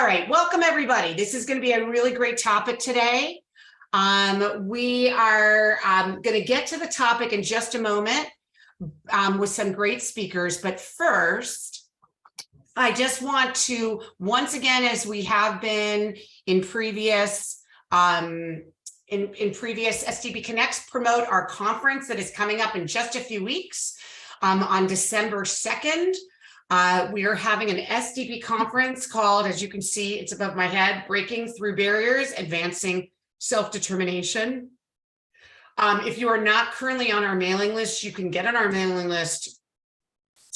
right, welcome everybody. This is going to be a really great topic today. We are going to get to the topic in just a moment with some great speakers. But first, I just want to, once again, as we have been in previous SDP Connects, promote our conference that is coming up in just a few weeks on December 2nd. We are having an SDP conference called, as you can see, it's above my head, Breaking Through Barriers, Advancing Self-Determination. If you are not currently on our mailing list, you can get on our mailing list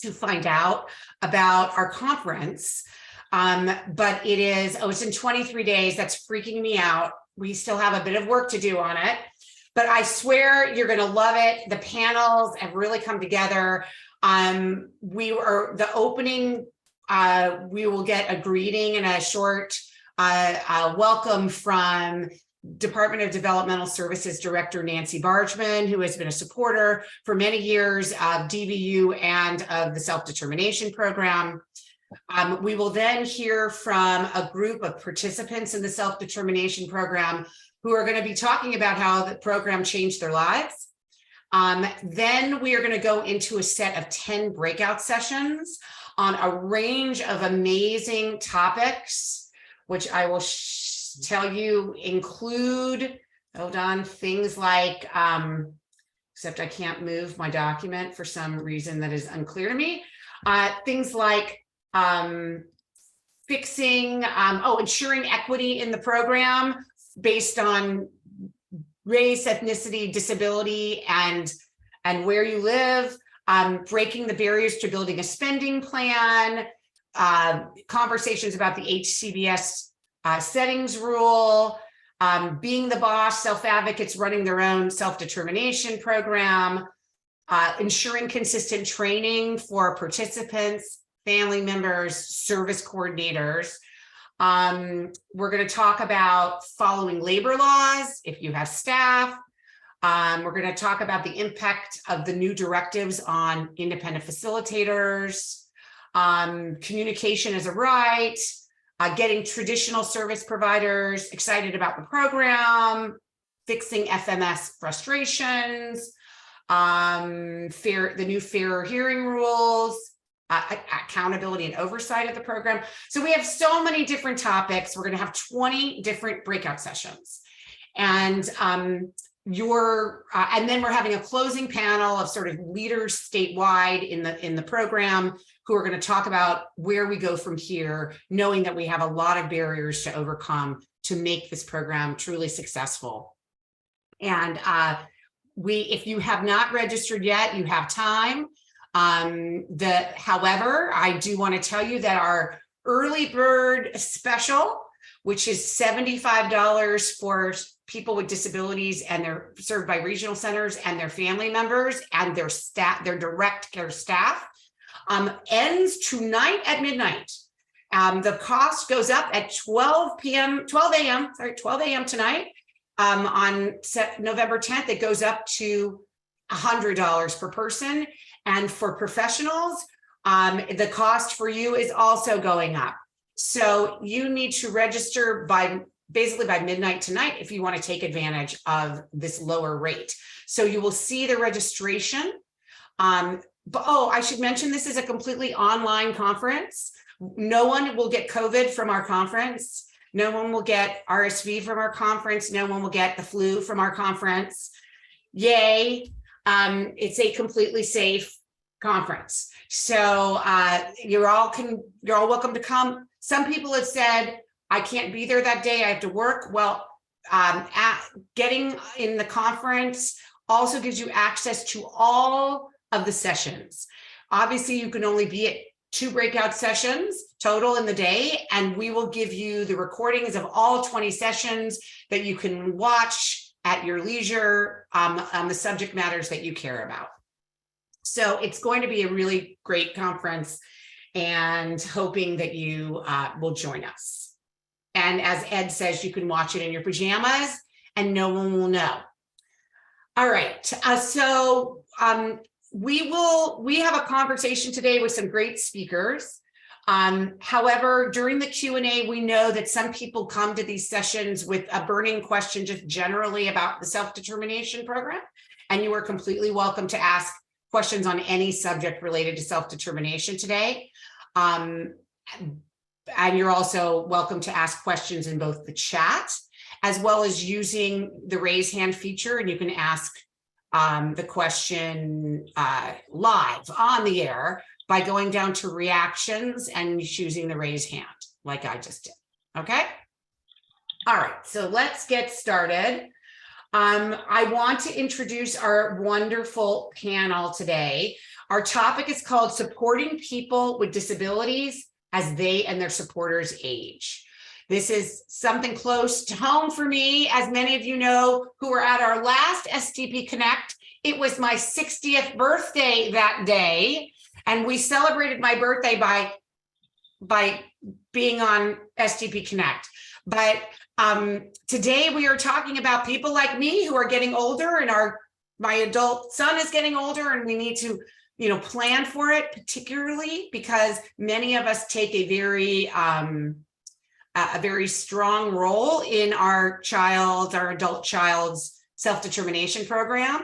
to find out about our conference. But it is, it's in 23 days. That's freaking me out. We still have a bit of work to do on it, but I swear you're going to love it. The panels have really come together. We are the opening. We will get a greeting and a short welcome from Department of Developmental Services Director Nancy Bargeman, who has been a supporter for many years of DVU and of the self-determination program. We will then hear from a group of participants in the self-determination program who are going to be talking about how the program changed their lives. Then we are going to go into a set of 10 breakout sessions on a range of amazing topics, which I will tell you include, hold on, things like, except I can't move my document for some reason that is unclear to me, things like fixing, ensuring equity in the program based on race, ethnicity, disability, and where you live, breaking the barriers to building a spending plan, conversations about the HCBS settings rule, being the boss, self-advocates running their own self-determination program, ensuring consistent training for participants, family members, service coordinators. We're going to talk about following labor laws if you have staff. We're going to talk about the impact of the new directives on independent facilitators, communication as a right, getting traditional service providers excited about the program, fixing FMS frustrations, the new fairer hearing rules, accountability and oversight of the program. So we have so many different topics. We're going to have 20 different breakout sessions, and then we're having a closing panel of sort of leaders statewide in the program who are going to talk about where we go from here, knowing that we have a lot of barriers to overcome to make this program truly successful. And if you have not registered yet, you have time. However, I do want to tell you that our early bird special, which is $75 for people with disabilities and they're served by regional centers and their family members and their staff, their direct care staff, ends tonight at midnight. The cost goes up at 12 a.m. tonight. On November 10th, it goes up to $100 per person. And for professionals, the cost for you is also going up. So you need to register basically by midnight tonight if you want to take advantage of this lower rate. So you will see the registration. I should mention this is a completely online conference. No one will get COVID from our conference. No one will get RSV from our conference. No one will get the flu from our conference. Yay. It's a completely safe conference. So you're all welcome to come. Some people have said, I can't be there that day, I have to work. Well, getting in the conference also gives you access to all of the sessions. Obviously, you can only be at 2 breakout sessions total in the day, and we will give you the recordings of all 20 sessions that you can watch at your leisure on the subject matters that you care about. So it's going to be a really great conference, and hoping that you will join us. And as Ed says, you can watch it in your pajamas and no one will know. All right, we have a conversation today with some great speakers. However, during the Q&A, we know that some people come to these sessions with a burning question just generally about the self-determination program, and you are completely welcome to ask questions on any subject related to self-determination today. And you're also welcome to ask questions in both the chat as well as using the raise hand feature, and you can ask the question live on the air by going down to reactions and choosing the raise hand like I just did. Okay. All right, so let's get started. I want to introduce our wonderful panel today. Our topic is called Supporting People with Disabilities as They and Their Supporters Age. This is something close to home for me. As many of you know who were at our last SDP Connect, it was my 60th birthday that day. And we celebrated my birthday by being on SDP Connect. But today we are talking about people like me who are getting older, and my adult son is getting older, and we need to, plan for it, particularly because many of us take a very strong role in our adult child's self-determination program.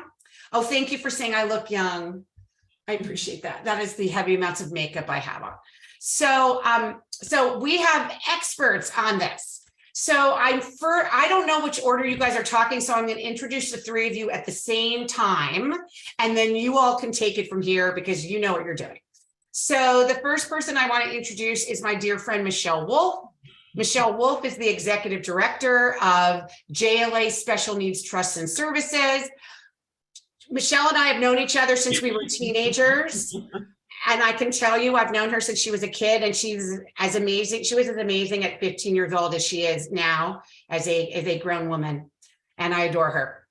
Oh, thank you for saying I look young. I appreciate that. That is the heavy amounts of makeup I have on. So we have experts on this. So I don't know which order you guys are talking, so I'm going to introduce the three of you at the same time, and then you all can take it from here because you know what you're doing. So the first person I want to introduce is my dear friend, Michelle Wolf. Michelle Wolf is the executive director of J.O.Y Special Needs Trusts and Services. Michelle and I have known each other since we were teenagers. And I can tell you, I've known her since she was a kid, and she's as amazing. She was as amazing at 15 years old as she is now as a grown woman. And I adore her.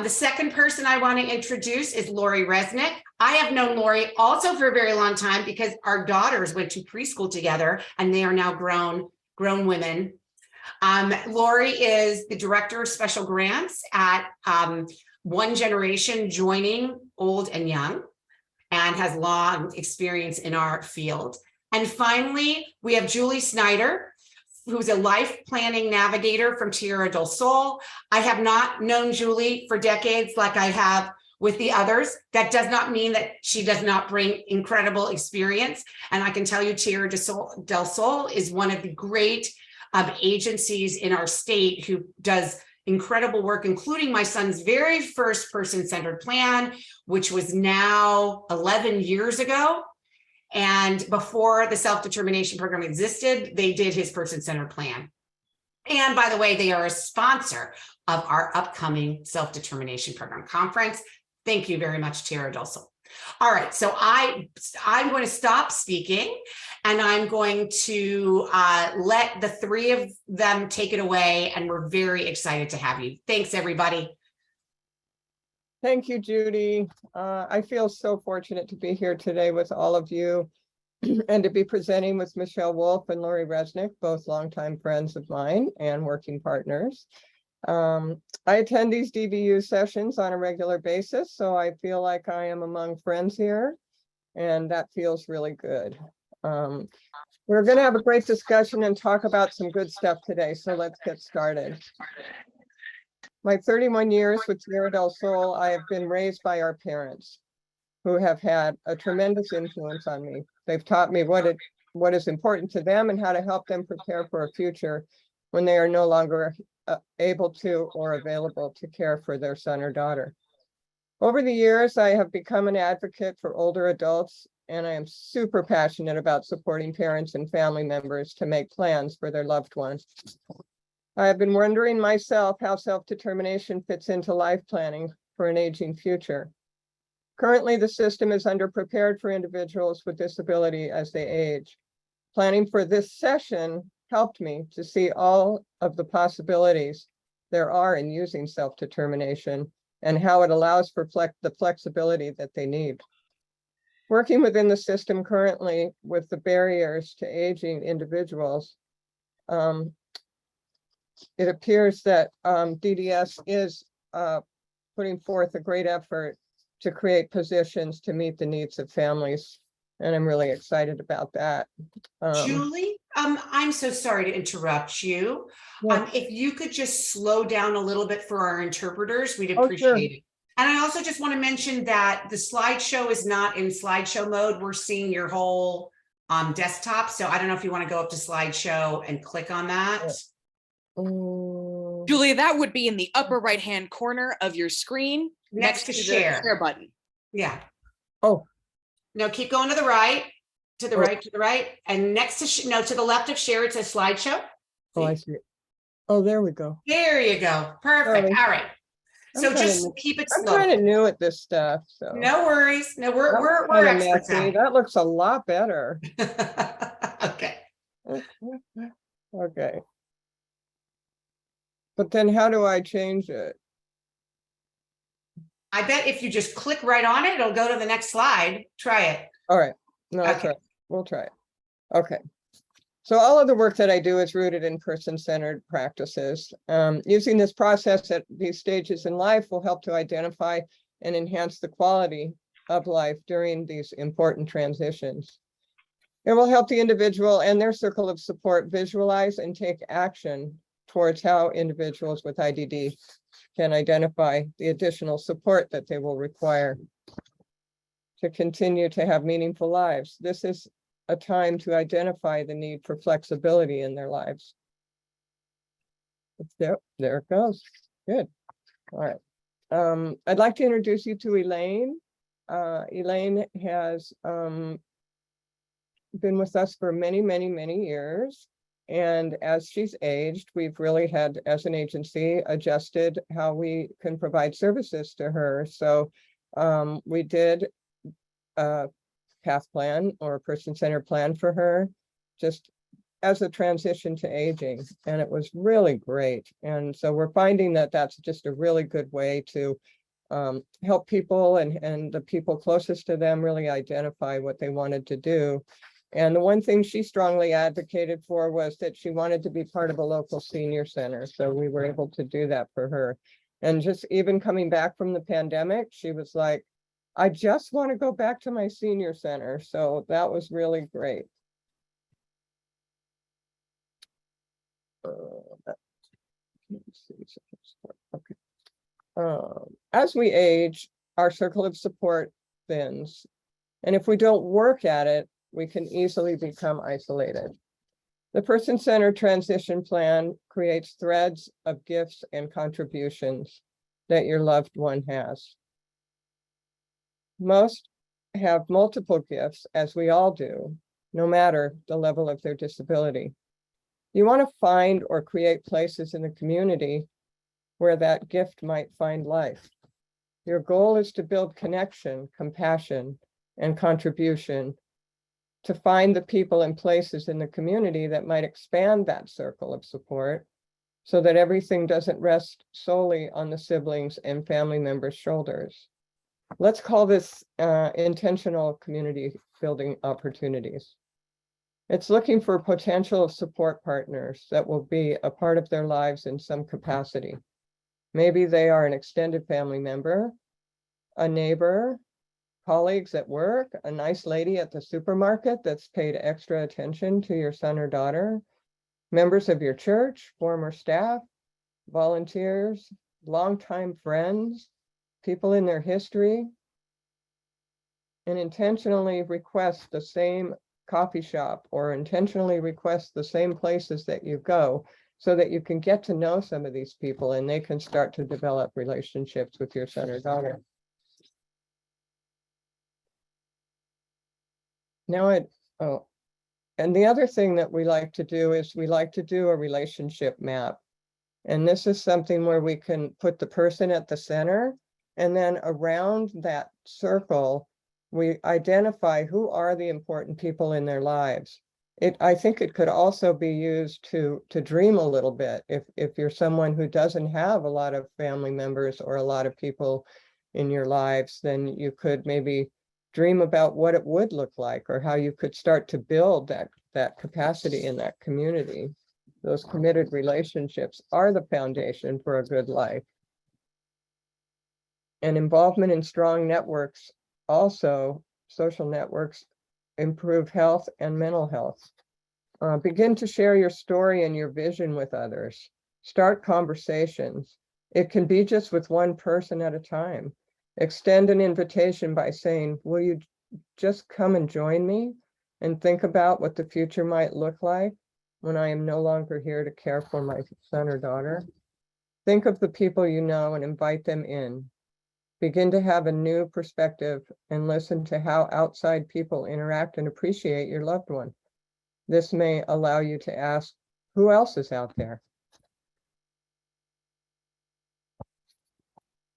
The second person I want to introduce is Lori Resnick. I have known Lori also for a very long time because our daughters went to preschool together, and they are now grown women. Lori is the director of special grants at ONEgeneration, joining old and young, and has long experience in our field. And finally, we have Julie Snyder, who's a life planning navigator from Tierra del Sol. I have not known Julie for decades like I have with the others. That does not mean that she does not bring incredible experience. And I can tell you Tierra del Sol is one of the great agencies in our state who does incredible work, including my son's very first person-centered plan, which was now 11 years ago. And before the self-determination program existed, they did his person-centered plan. And by the way, they are a sponsor of our upcoming self-determination program conference. Thank you very much, Tierra del Sol. All right, so I'm going to stop speaking, and I'm going to let the three of them take it away, and we're very excited to have you. Thanks, everybody. Thank you, Judy. I feel so fortunate to be here today with all of you and to be presenting with Michelle Wolf and Lori Resnick, both longtime friends of mine and working partners. I attend these DVU sessions on a regular basis, so I feel like I am among friends here, and that feels really good. We're going to have a great discussion and talk about some good stuff today, so let's get started. My 31 years with Tierra del Sol, I have been raised by our parents, who have had a tremendous influence on me. They've taught me what is important to them and how to help them prepare for a future when they are no longer able to or available to care for their son or daughter. Over the years, I have become an advocate for older adults, and I am super passionate about supporting parents and family members to make plans for their loved ones. I have been wondering myself how self-determination fits into life planning for an aging future. Currently, the system is underprepared for individuals with disability as they age. Planning for this session helped me to see all of the possibilities there are in using self-determination and how it allows for the flexibility that they need. Working within the system currently with the barriers to aging individuals, it appears that DDS is putting forth a great effort to create positions to meet the needs of families And I'm really excited about that. Julie, I'm so sorry to interrupt you. Yeah. If you could just slow down a little bit for our interpreters, we'd Oh, sure. appreciate it. And I also just want to mention that the slideshow is not in slideshow mode. We're seeing your whole desktop. So I don't know if you want to go up to slideshow and click on that. Julia, that would be in the upper right-hand corner of your screen Next to the share. share button. Yeah. Oh, No, keep going to the right, to the Oh. right, to the right. And next to, no, to the left of share, it says slideshow. oh, I see it. Oh, there we go. There you go. Perfect. Sorry. All right. I'm So kinda just new- keep it I'm slow. kind of new at this stuff, so. No worries. No, That we're was kinda experts messy. at That looks a lot better. it. Okay. Okay. But then how do I change it? I bet if you just click right on it, it'll go to the next slide. Try it. All right, no, that's Okay. right. We'll try it. Okay. So all of the work that I do is rooted in person-centered practices. Using this process at these stages in life will help to identify and enhance the quality of life during these important transitions. It will help the individual and their circle of support visualize and take action towards how individuals with IDD can identify the additional support that they will require to continue to have meaningful lives. This is a time to identify the need for flexibility in their lives. There it goes. Good. All right. I'd like to introduce you to Elaine. Elaine has been with us for many, many, many years. And as she's aged, we've really had, as an agency, adjusted how we can provide services to her. So we did a path plan or a person-centered plan for her, just as a transition to aging. And it was really great. And so we're finding that that's just a really good way to help people and the people closest to them really identify what they wanted to do. And the one thing she strongly advocated for was that she wanted to be part of a local senior center. So we were able to do that for her. And just even coming back from the pandemic, she was like, I just want to go back to my senior center. So that was really great. Okay. As we age, our circle of support thins. And if we don't work at it, we can easily become isolated. The person-centered transition plan creates threads of gifts and contributions that your loved one has. Most have multiple gifts, as we all do, no matter the level of their disability. You want to find or create places in the community where that gift might find life. Your goal is to build connection, compassion, and contribution to find the people and places in the community that might expand that circle of support so that everything doesn't rest solely on the siblings and family members' shoulders. Let's call this intentional community building opportunities. It's looking for potential support partners that will be a part of their lives in some capacity. Maybe they are an extended family member, a neighbor, colleagues at work, a nice lady at the supermarket that's paid extra attention to your son or daughter, members of your church, former staff, volunteers, longtime friends, people in their history, and intentionally request the same coffee shop or intentionally request the same places that you go so that you can get to know some of these people and they can start to develop relationships with your son or daughter. Now, and the other thing that we like to do is we like to do a relationship map. And this is something where we can put the person at the center, and then around that circle, we identify who are the important people in their lives. I think it could also be used to dream a little bit. If you're someone who doesn't have a lot of family members or a lot of people in your lives, then you could maybe dream about what it would look like or how you could start to build that capacity in that community. Those committed relationships are the foundation for a good life. And involvement in strong networks, also social networks, improve health and mental health. Begin to share your story and your vision with others. Start conversations. It can be just with one person at a time. Extend an invitation by saying, will you just come and join me and think about what the future might look like when I am no longer here to care for my son or daughter? Think of the people you know and invite them in. Begin to have a new perspective and listen to how outside people interact and appreciate your loved one. This may allow you to ask, who else is out there?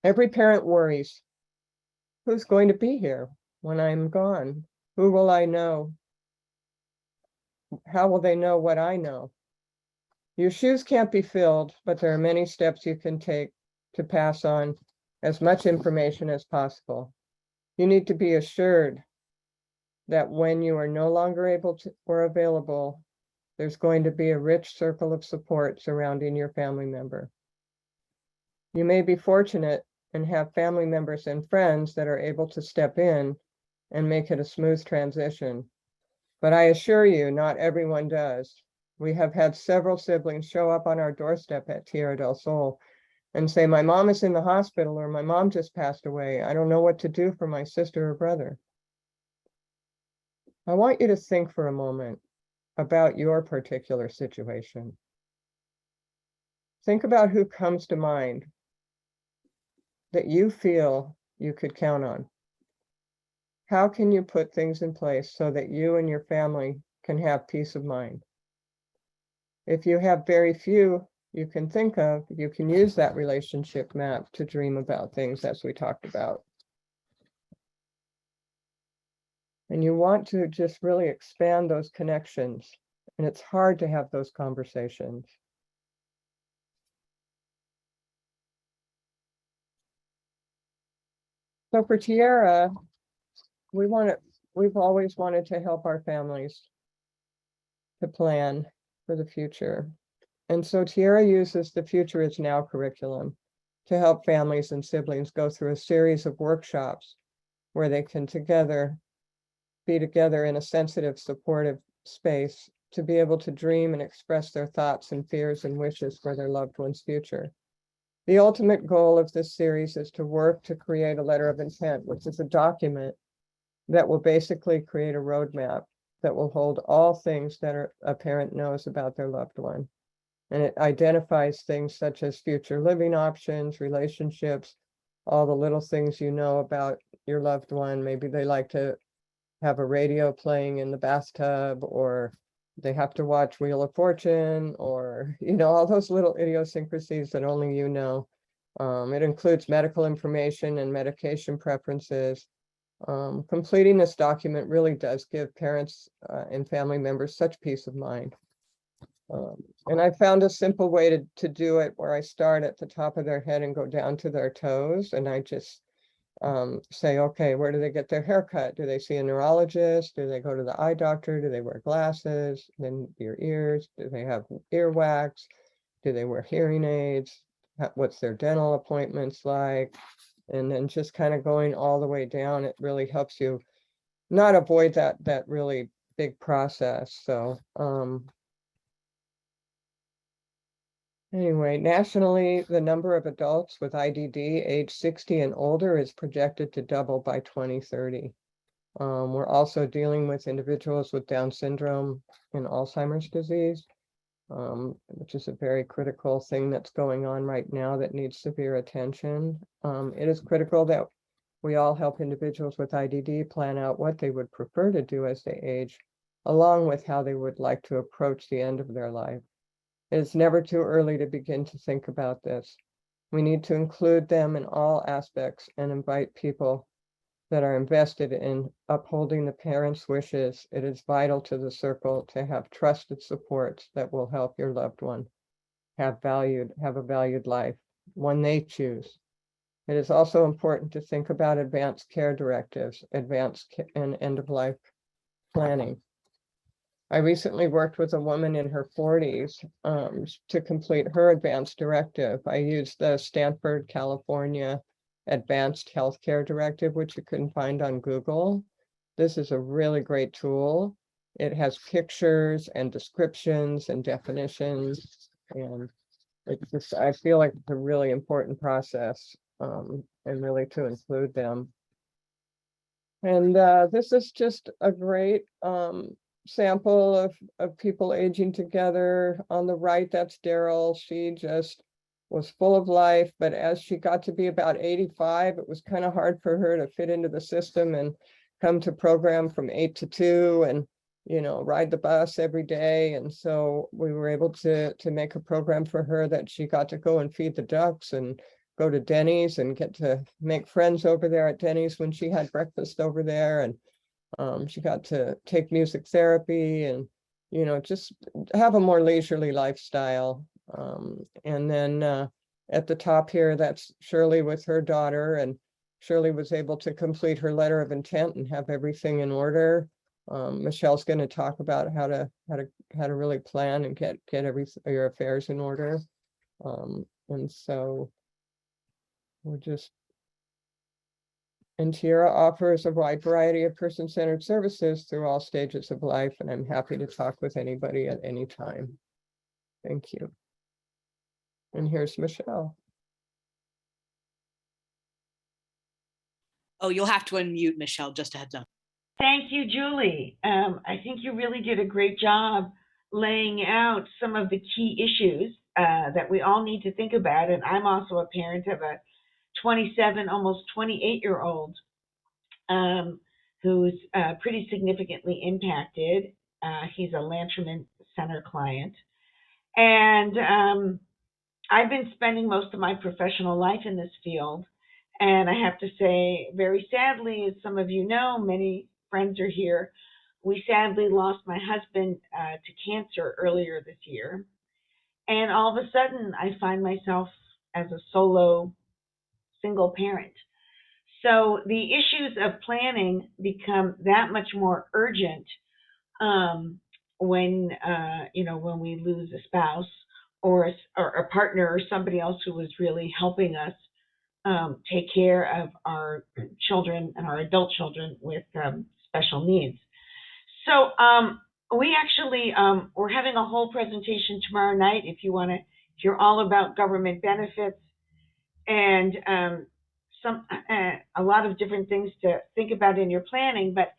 Every parent worries, who's going to be here when I'm gone? Who will I know? How will they know what I know? Your shoes can't be filled, but there are many steps you can take to pass on as much information as possible. You need to be assured that when you are no longer able to or available, there's going to be a rich circle of support surrounding your family member. You may be fortunate and have family members and friends that are able to step in and make it a smooth transition. But I assure you, not everyone does. We have had several siblings show up on our doorstep at Tierra del Sol and say, my mom is in the hospital, or my mom just passed away. I don't know what to do for my sister or brother. I want you to think for a moment about your particular situation. Think about who comes to mind that you feel you could count on. How can you put things in place so that you and your family can have peace of mind? If you have very few you can think of, you can use that relationship map to dream about things as we talked about. And you want to just really expand those connections. And it's hard to have those conversations. So for Tierra, we've always wanted to help our families to plan for the future. And so Tierra uses the Future is Now curriculum to help families and siblings go through a series of workshops where they can be together in a sensitive, supportive space to be able to dream and express their thoughts and fears and wishes for their loved one's future. The ultimate goal of this series is to work to create a letter of intent, which is a document that will basically create a roadmap that will hold all things that a parent knows about their loved one. And it identifies things such as future living options, relationships, all the little things you know about your loved one. Maybe they like to have a radio playing in the bathtub, or they have to watch Wheel of Fortune, or, all those little idiosyncrasies that only you know. It includes medical information and medication preferences. Completing this document really does give parents and family members such peace of mind. And I found a simple way to do it where I start at the top of their head and go down to their toes. And I just say, okay, where do they get their haircut? Do they see a neurologist? Do they go to the eye doctor? Do they wear glasses? Then your ears, do they have earwax? Do they wear hearing aids? What's their dental appointments like? And then just kind of going all the way down, it really helps you not avoid that really big process. So anyway, nationally, the number of adults with IDD age 60 and older is projected to double by 2030. We're also dealing with individuals with Down syndrome and Alzheimer's disease, which is a very critical thing that's going on right now that needs severe attention. It is critical that we all help individuals with IDD plan out what they would prefer to do as they age, along with how they would like to approach the end of their life. It's never too early to begin to think about this. We need to include them in all aspects and invite people that are invested in upholding the parents' wishes. It is vital to the circle to have trusted supports that will help your loved one have a valued life, one they choose. It is also important to think about advanced care directives, and end-of-life planning. I recently worked with a woman in her 40s to complete her advanced directive. I used the Stanford, California Advanced Healthcare Directive, which you can find on Google. this is a really great tool. It has pictures and descriptions and definitions, and it's just, I feel like it's a really important process, and really to include them. And this is just a great sample of people aging together. On the right, that's Daryl. She just was full of life, but as she got to be about 85, it was kind of hard for her to fit into the system and come to program from 8 to 2 and, you know, ride the bus every day. And so we were able to make a program for her that she got to go and feed the ducks and go to Denny's and get to make friends over there at Denny's when she had breakfast over there. And she got to take music therapy and, you know, just have a more leisurely lifestyle. And then at the top here, that's Shirley with her daughter, and Shirley was able to complete her letter of intent and have everything in order. Michelle's going to talk about how to really plan and get your affairs in order. And so we're just, and Tierra offers a wide variety of person-centered services through all stages of life, and I'm happy to talk with anybody at any time. Thank you. And here's Michelle. Oh, you'll have to unmute, Michelle, just a heads up. Thank you, Julie. I think you really did a great job laying out some of the key issues that we all need to think about. And I'm also a parent of a 27, almost 28-year-old who's pretty significantly impacted. He's a Lanterman Center client. And I've been spending most of my professional life in this field. And I have to say, very sadly, as some of you know, many friends are here, we sadly lost my husband to cancer earlier this year. And all of a sudden, I find myself as a solo single parent. So the issues of planning become that much more urgent when we lose a spouse or a partner or somebody else who was really helping us take care of our children and our adult children with special needs. So we actually, we're having a whole presentation tomorrow night if you're all about government benefits and a lot of different things to think about in your planning. But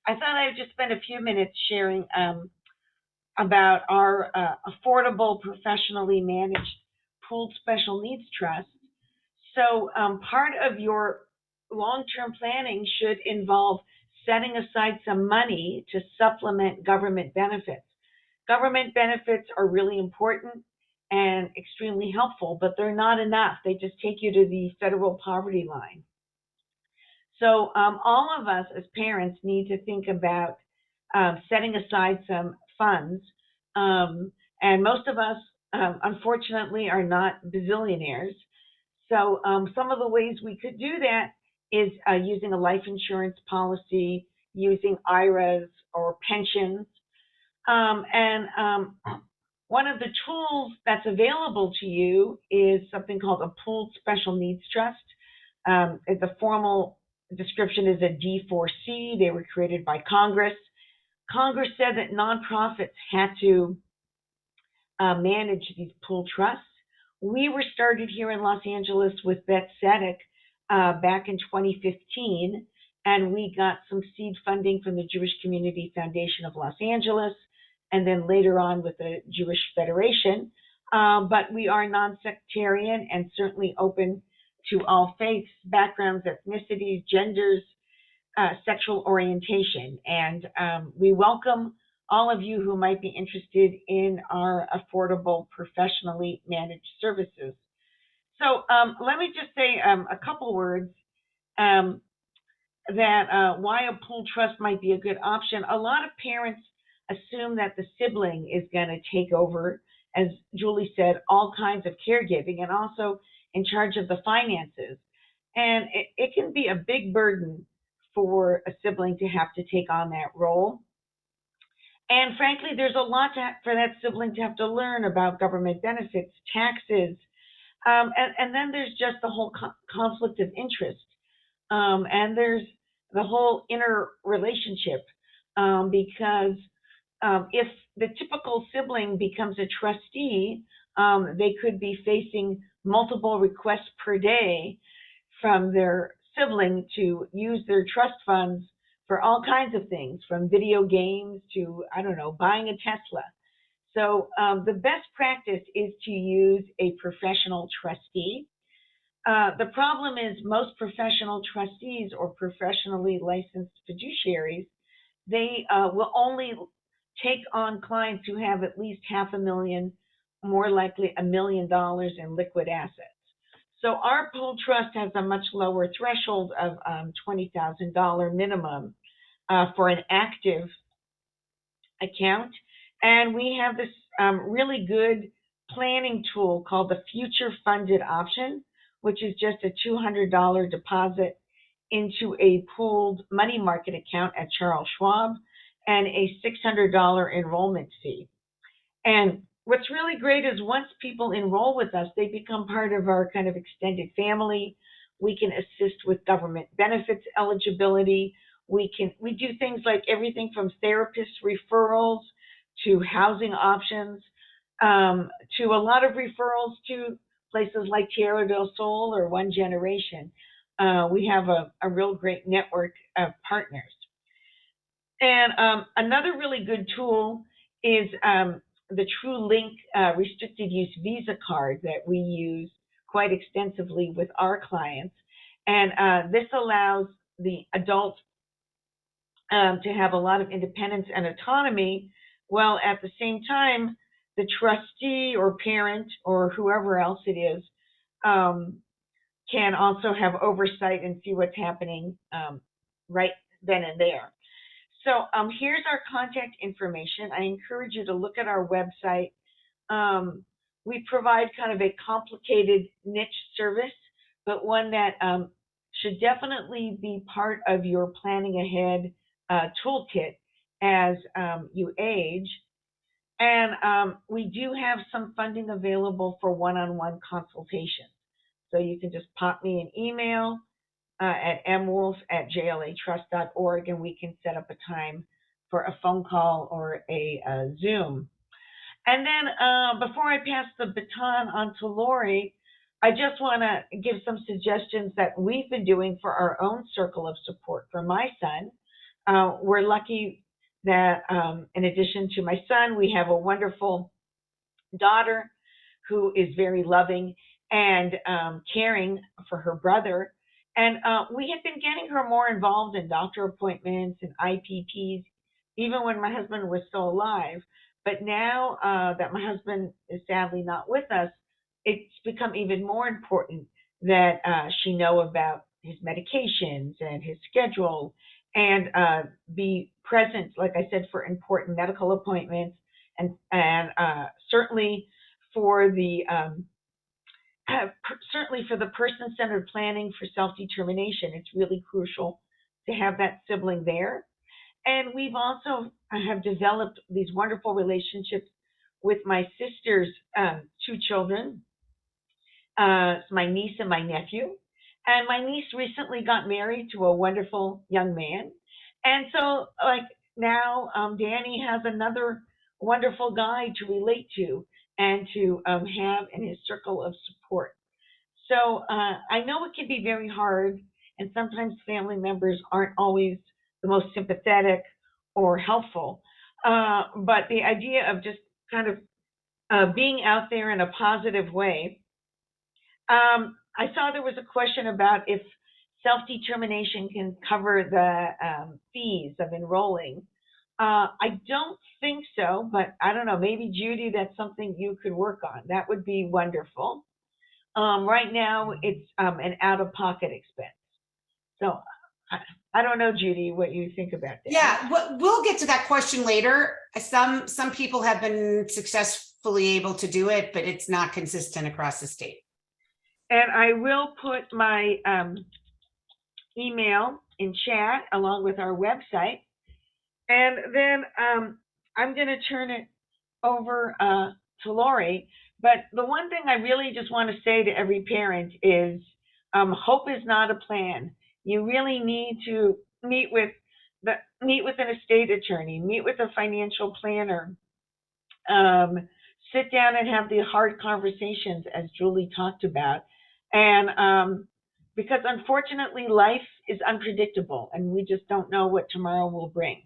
I thought I'd just spend a few minutes sharing about our affordable, professionally managed pooled special needs trust. So part of your long-term planning should involve setting aside some money to supplement government benefits. Government benefits are really important and extremely helpful, but they're not enough. They just take you to the federal poverty line. So all of us as parents need to think about setting aside some funds. And most of us, unfortunately, are not bazillionaires. So some of the ways we could do that is using a life insurance policy, using IRAs or pensions. One of the tools that's available to you is something called a pooled special needs trust. The formal description is a D4C. They were created by Congress. Congress said that nonprofits had to manage these pooled trusts. We were started here in Los Angeles with Beth Sedek back in 2015, and we got some seed funding from the Jewish Community Foundation of Los Angeles, and then later on with the Jewish Federation. But we are non-sectarian and certainly open to all faiths, backgrounds, ethnicities, genders, sexual orientation. And we welcome all of you who might be interested in our affordable, professionally managed services. So let me just say a couple words that why a pooled trust might be a good option. A lot of parents assume that the sibling is going to take over, as Julie said, all kinds of caregiving and also in charge of the finances. And it can be a big burden for a sibling to have to take on that role. And frankly, there's a lot for that sibling to have to learn about government benefits, taxes, and then there's just the whole conflict of interest. And there's the whole interrelationship, because if the typical sibling becomes a trustee, they could be facing multiple requests per day from their sibling to use their trust funds for all kinds of things, from video games to, I don't know, buying a Tesla. So the best practice is to use a professional trustee. The problem is most professional trustees or professionally licensed fiduciaries, they will only take on clients who have at least $500,000, more likely $1 million in liquid assets. So our pool trust has a much lower threshold of $20,000 minimum for an active account. And we have this really good planning tool called the Future Funded Option, which is just a $200 deposit into a pooled money market account at Charles Schwab and a $600 enrollment fee. And what's really great is once people enroll with us, they become part of our kind of extended family. We can assist with government benefits eligibility. We do things like everything from therapist referrals to housing options, to a lot of referrals to places like Tierra del Sol or ONEgeneration. We have a real great network of partners. And another really good tool is the TrueLink restricted use Visa card that we use quite extensively with our clients. And this allows the adult to have a lot of independence and autonomy, while at the same time, the trustee or parent or whoever else it is can also have oversight and see what's happening right then and there. So here's our contact information. I encourage you to look at our website. We provide kind of a complicated niche service, but one that should definitely be part of your planning ahead toolkit as you age. And we do have some funding available for one-on-one consultations. So you can just pop me an email at mwolf@jlatrust.org, and we can set up a time for a phone call or a Zoom. And then before I pass the baton on to Lori, I just want to give some suggestions that we've been doing for our own circle of support for my son. We're lucky that in addition to my son, we have a wonderful daughter who is very loving and caring for her brother. And we had been getting her more involved in doctor appointments and IPPs, even when my husband was still alive. But now that my husband is sadly not with us, it's become even more important that she know about his medications and his schedule and be present, like I said, for important medical appointments and certainly for the person-centered planning for self-determination. It's really crucial to have that sibling there. And we've also have developed these wonderful relationships with my sister's two children, my niece and my nephew. And my niece recently got married to a wonderful young man. And so like now Danny has another wonderful guy to relate to and to have in his circle of support. So I know it can be very hard, and sometimes family members aren't always the most sympathetic or helpful. But the idea of just kind of being out there in a positive way. I saw there was a question about if self-determination can cover the fees of enrolling. I don't think so, but I don't know, maybe Judy, that's something you could work on. That would be wonderful. Right now, it's an out-of-pocket expense. So I don't know, Judy, what you think about that. Yeah, we'll get to that question later. Some people have been successfully able to do it, but it's not consistent across the state. And I will put my email in chat along with our website. And then I'm going to turn it over to Lori. But the one thing I really just want to say to every parent is hope is not a plan. You really need to meet with an estate attorney, meet with a financial planner, sit down and have the hard conversations as Julie talked about. And because unfortunately life is unpredictable and we just don't know what tomorrow will bring.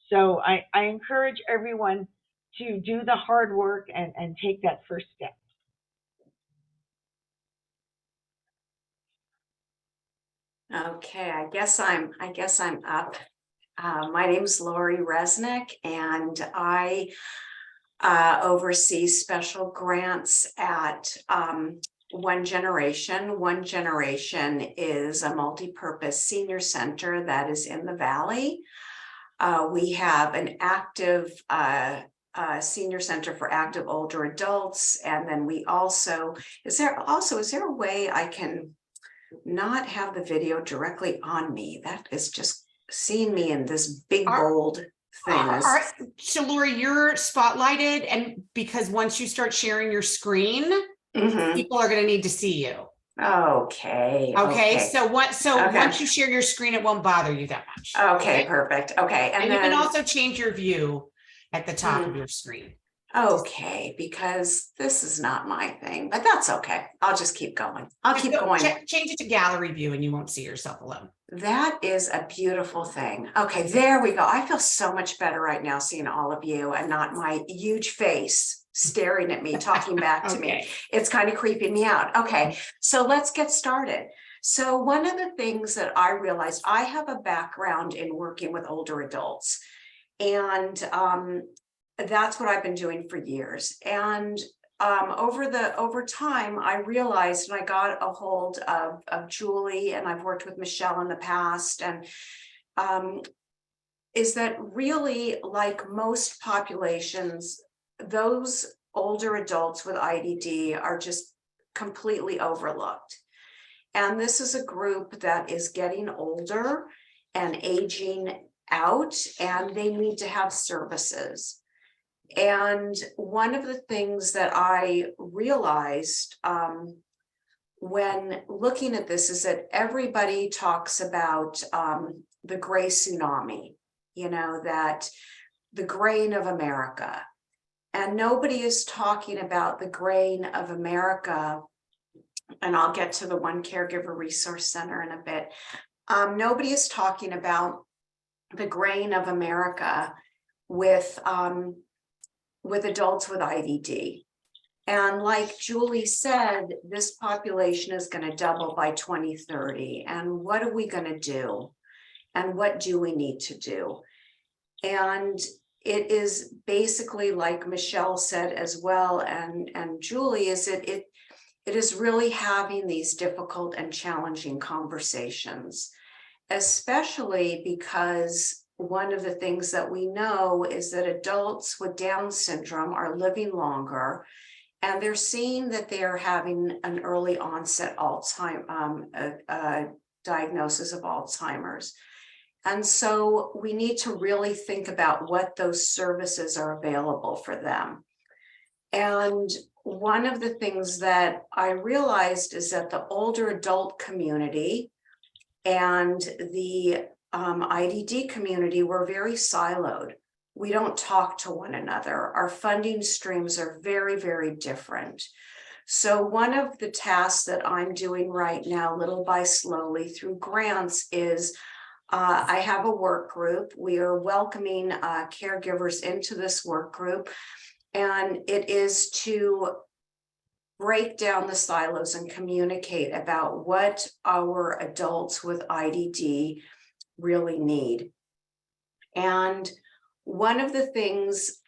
So I encourage everyone to do the hard work and take that first step. Okay, I guess I'm up. My name is Lori Resnick, and I oversee special grants at ONEgeneration. ONEgeneration is a multi-purpose senior center that is in the Valley. We have an active senior center for active older adults, and then we also is there a way I can not have the video directly on me? That is just seeing me in this big bold thing. So Lori, you're spotlighted, and because once you start sharing your screen, people are going to need to see you. Okay. So Okay. once you share your screen, it won't bother you that much. Okay, perfect. Okay. And then, you can also change your view at the top of your screen. Okay, because this is not my thing, but that's okay. I'll just keep going. I'll keep going. Change it to gallery view and you won't see yourself alone. That is a beautiful thing. Okay, there we go. I feel so much better right now seeing all of you and not my huge face staring at me, talking back to me. It's kind of creeping me out. Okay, so let's get started. So one of the things that I realized, I have a background in working with older adults, and that's what I've been doing for years. And over time, I realized, and I got a hold of Julie, and I've worked with Michelle in the past, and is that really, like most populations, those older adults with IDD are just completely overlooked. And this is a group that is getting older and aging out, and they need to have services. And one of the things that I realized when looking at this is that everybody talks about the gray tsunami, you know, that the grain of America. And nobody is talking about the grain of America. And I'll get to the One Caregiver Resource Center in a bit. Nobody is talking about the grain of America with adults with IDD. And like Julie said, this population is going to double by 2030. And what are we going to do? And what do we need to do? And it is basically, like Michelle said as well, and Julie, it is really having these difficult and challenging conversations, especially because one of the things that we know is that adults with Down syndrome are living longer, and they're seeing that they're having an early onset diagnosis of Alzheimer's. And so we need to really think about what those services are available for them. And one of the things that I realized is that the older adult community and the IDD community were very siloed. We don't talk to one another. Our funding streams are very, very different. So one of the tasks that I'm doing right now, little by slowly through grants, is I have a work group. We are welcoming caregivers into this work group, and it is to break down the silos and communicate about what our adults with IDD really need. And one of the things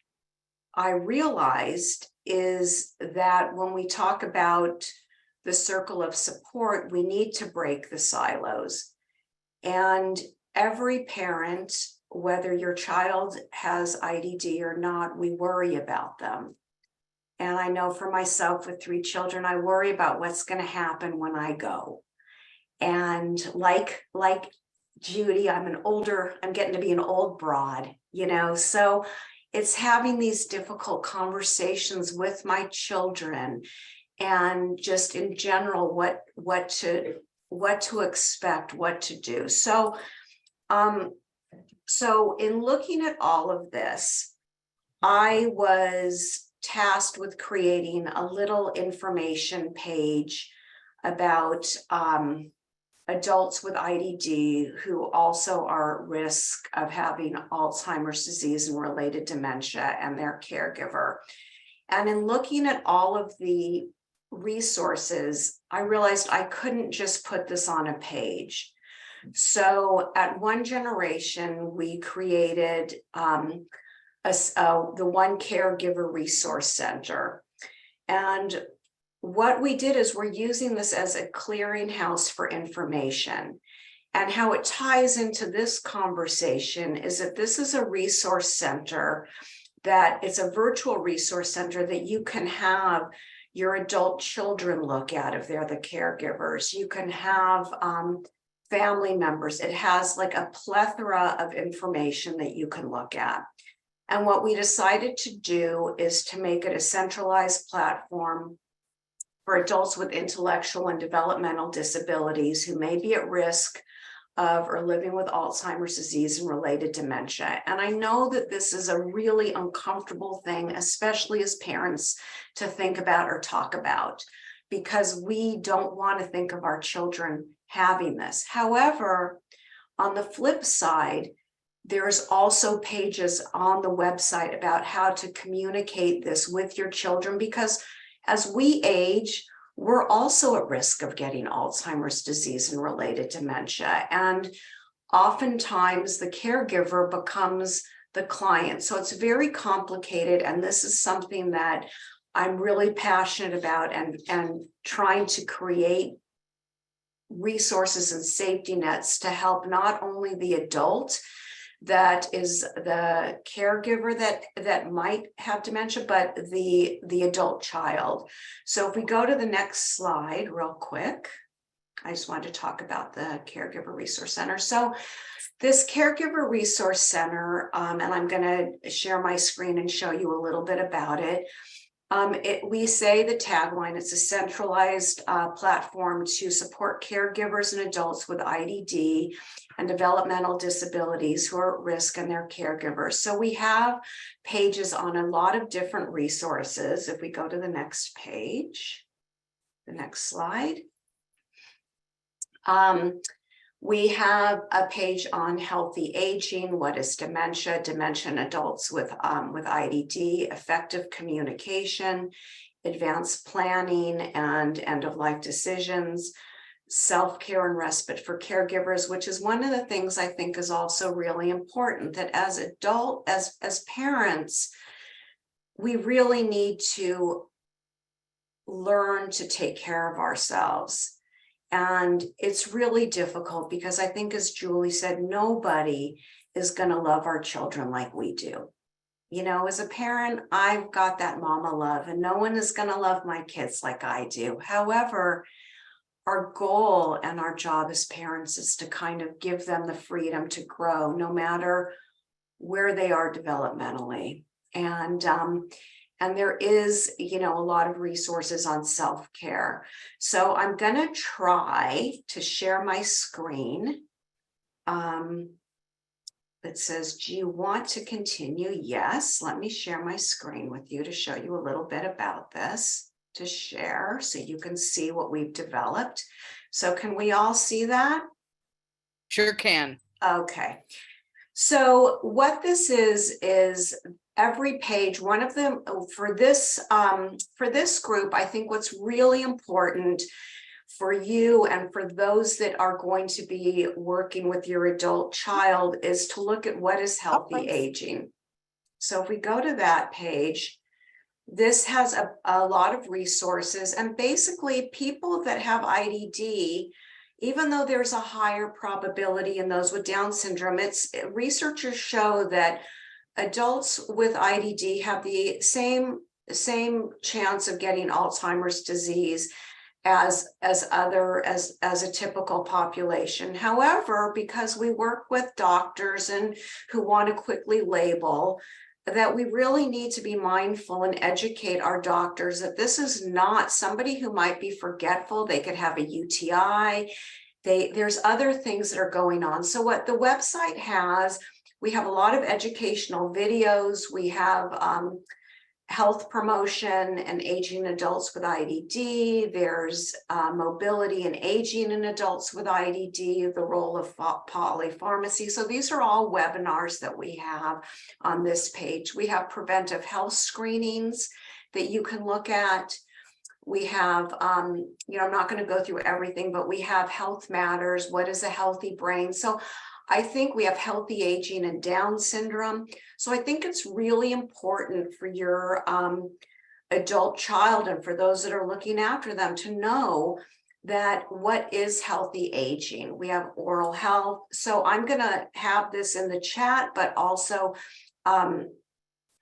I realized is that when we talk about the circle of support, we need to break the silos. And every parent, whether your child has IDD or not, we worry about them. And I know for myself with 3 children, I worry about what's going to happen when I go. And like Judy, I'm getting to be an old broad, you know, so it's having these difficult conversations with my children, and just in general, what to expect, what to do. So So in looking at all of this, I was tasked with creating a little information page about adults with IDD who also are at risk of having Alzheimer's disease and related dementia and their caregiver. And in looking at all of the resources, I realized I couldn't just put this on a page. So at ONEgeneration, we created the One Caregiver Resource Center. And what we did is we're using this as a clearinghouse for information. And how it ties into this conversation is that this is a resource center, that it's a virtual resource center that you can have your adult children look at if they're the caregivers. You can have family members. It has like a plethora of information that you can look at. And what we decided to do is to make it a centralized platform for adults with intellectual and developmental disabilities who may be at risk of or living with Alzheimer's disease and related dementia. And I know that this is a really uncomfortable thing, especially as parents, to think about or talk about, because we don't want to think of our children having this. However, on the flip side, there's also pages on the website about how to communicate this with your children, because as we age, we're also at risk of getting Alzheimer's disease and related dementia. And oftentimes the caregiver becomes the client. So it's very complicated. And this is something that I'm really passionate about, and trying to create resources and safety nets to help not only the adult that is the caregiver that might have dementia, but the adult child. So if we go to the next slide real quick, I just wanted to talk about the Caregiver Resource Center. So this Caregiver Resource Center, and I'm going to share my screen and show you a little bit about it. We say the tagline, it's a centralized platform to support caregivers and adults with IDD and developmental disabilities who are at risk and their caregivers. So we have pages on a lot of different resources. If we go to the next page, the next slide. We have a page on healthy aging, what is dementia, dementia in adults with IDD, effective communication, advanced planning and end-of-life decisions, self-care and respite for caregivers, which is one of the things I think is also really important, that as as parents, we really need to learn to take care of ourselves. And it's really difficult because I think, as Julie said, nobody is going to love our children like we do. You know, as a parent, I've got that mama love, and no one is going to love my kids like I do. However, our goal and our job as parents is to kind of give them the freedom to grow no matter where they are developmentally. And there is, you know, a lot of resources on self-care. So I'm going to try to share my screen. It says, do you want to continue? Yes. Let me share my screen with you to show you a little bit about this, to share so you can see what we've developed. So can we all see that? Sure can. Okay. So what this is every page, one of them for this group, I think what's really important for you and for those that are going to be working with your adult child is to look at what is healthy aging. So if we go to that page, this has a lot of resources, and basically people that have IDD, even though there's a higher probability in those with Down syndrome, researchers show that adults with IDD have the same chance of getting Alzheimer's disease as a typical population. However, because we work with doctors and who want to quickly label, that we really need to be mindful and educate our doctors that this is not somebody who might be forgetful. They could have a UTI. there's other things that are going on. So what the website has, we have a lot of educational videos. We have health promotion and aging adults with IDD. There's mobility and aging in adults with IDD, the role of polypharmacy. So these are all webinars that we have on this page. We have preventive health screenings that you can look at. We have, you know, I'm not going to go through everything, but we have Health Matters. What is a healthy brain? So I think we have healthy aging and Down syndrome. So I think it's really important for your adult child and for those that are looking after them to know that what is healthy aging. We have oral health. So I'm going to have this in the chat, but also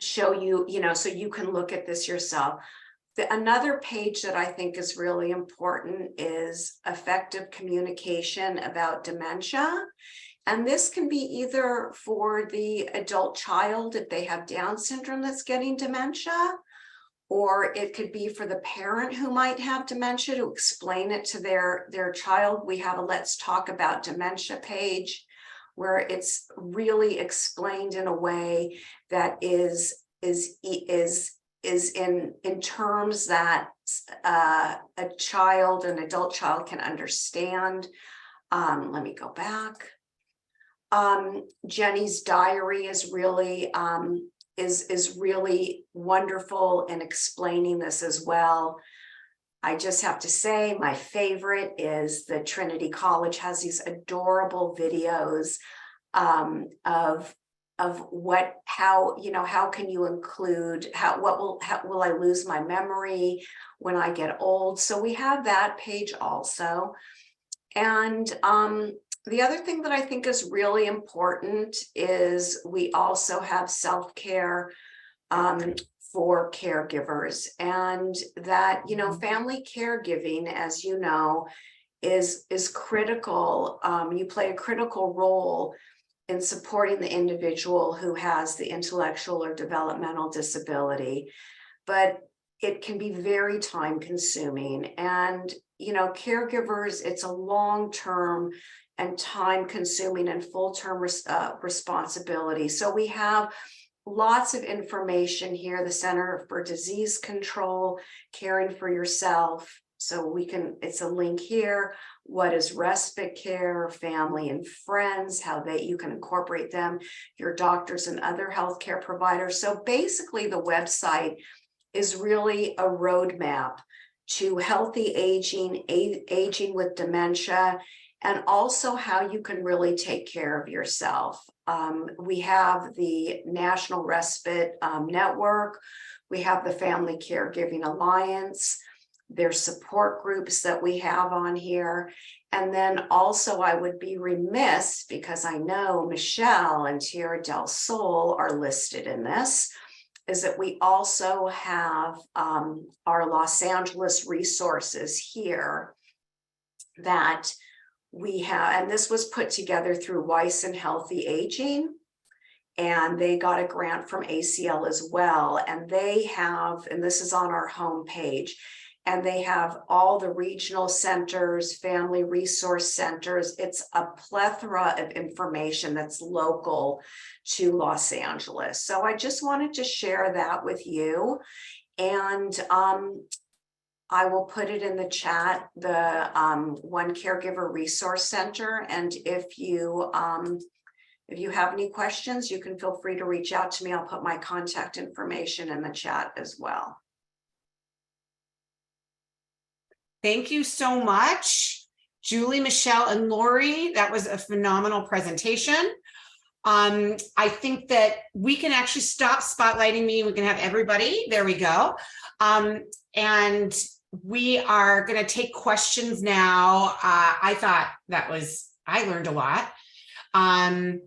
show you, you know, so you can look at this yourself. Another page that I think is really important is effective communication about dementia. And this can be either for the adult child if they have Down syndrome that's getting dementia, or it could be for the parent who might have dementia to explain it to their child. We have a Let's Talk About Dementia page where it's really explained in a way that is in terms that a child, an adult child can understand. Let me go back. Jenny's diary is really really wonderful in explaining this as well. I just have to say my favorite is the Trinity College has these adorable videos of how can you include, how will I lose my memory when I get old? So we have that page also. And the other thing that I think is really important is we also have self-care for caregivers, and that, you know, family caregiving, as you know, is critical. You play a critical role in supporting the individual who has the intellectual or developmental disability, but it can be very time consuming. And, you know, caregivers, it's a long-term and time consuming and full-term responsibility. So we have lots of information here, the Center for Disease Control, Caring for Yourself. So it's a link here. What is respite care, family and friends, how you can incorporate them, your doctors and other healthcare providers. So basically the website is really a roadmap to healthy aging, aging with dementia, and also how you can really take care of yourself. We have the National Respite Network. We have the Family Caregiving Alliance. There's support groups that we have on here. And then also I would be remiss, because I know Michelle and Tierra del Sol are listed in this, is that we also have our Los Angeles resources here that we have, and this was put together through Weiss and Healthy Aging, and they got a grant from ACL as well. And they have, and this is on our homepage, and they have all the regional centers, family resource centers. It's a plethora of information that's local to Los Angeles. So I just wanted to share that with you. And I will put it in the chat, the One Caregiver Resource Center. And if you have any questions, you can feel free to reach out to me. I'll put my contact information in the chat as well. Thank you so much, Julie, Michelle, and Lori. That was a phenomenal presentation. I think that we can actually stop spotlighting me. We can have everybody. There we go. And we are going to take questions now. I thought I learned a lot. I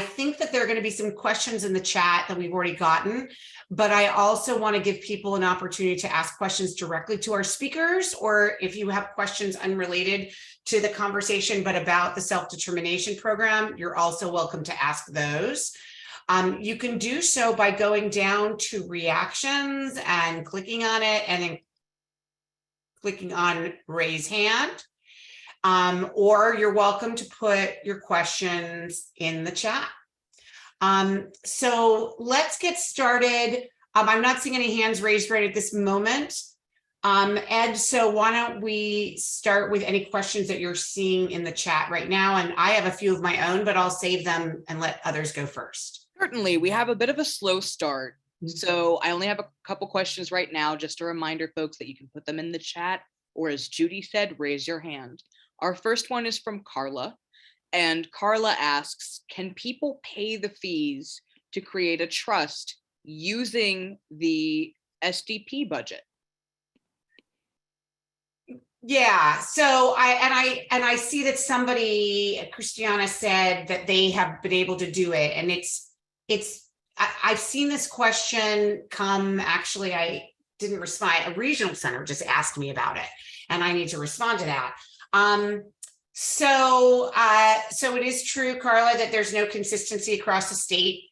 think that there are going to be some questions in the chat that we've already gotten, but I also want to give people an opportunity to ask questions directly to our speakers, or if you have questions unrelated to the conversation, but about the self-determination program, you're also welcome to ask those. You can do so by going down to reactions and clicking on it, and then clicking on raise hand. Or you're welcome to put your questions in the chat. So let's get started. I'm not seeing any hands raised right at this moment. Ed, so why don't we start with any questions that you're seeing in the chat right now? And I have a few of my own, but I'll save them and let others go first. Certainly, we have a bit of a slow start. So I only have a couple questions right now. Just a reminder, folks, that you can put them in the chat, or as Judy said, raise your hand. Our first one is from Carla. And Carla asks, can people pay the fees to create a trust using the SDP budget? Yeah, so I see that somebody, Christiana, said that they have been able to do it, and I've seen this question come. Actually, I didn't respond. A regional center just asked me about it, and I need to respond to that. So it is true, Carla, that there's no consistency across the state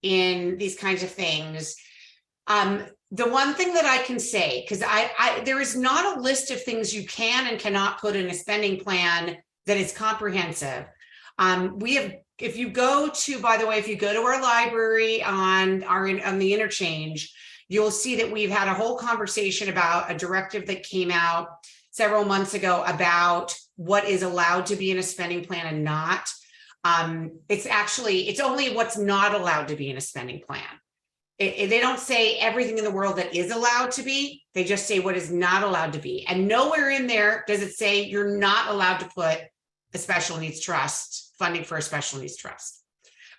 in these kinds of things. The one thing that I can say, because there is not a list of things you can and cannot put in a spending plan that is comprehensive. If you go to, by the way, if you go to our library on the interchange, you'll see that we've had a whole conversation about a directive that came out several months ago about what is allowed to be in a spending plan and not. It's only what's not allowed to be in a spending plan. They don't say everything in the world that is allowed to be, they just say what is not allowed to be. And nowhere in there does it say you're not allowed to put a special needs trust, funding for a special needs trust.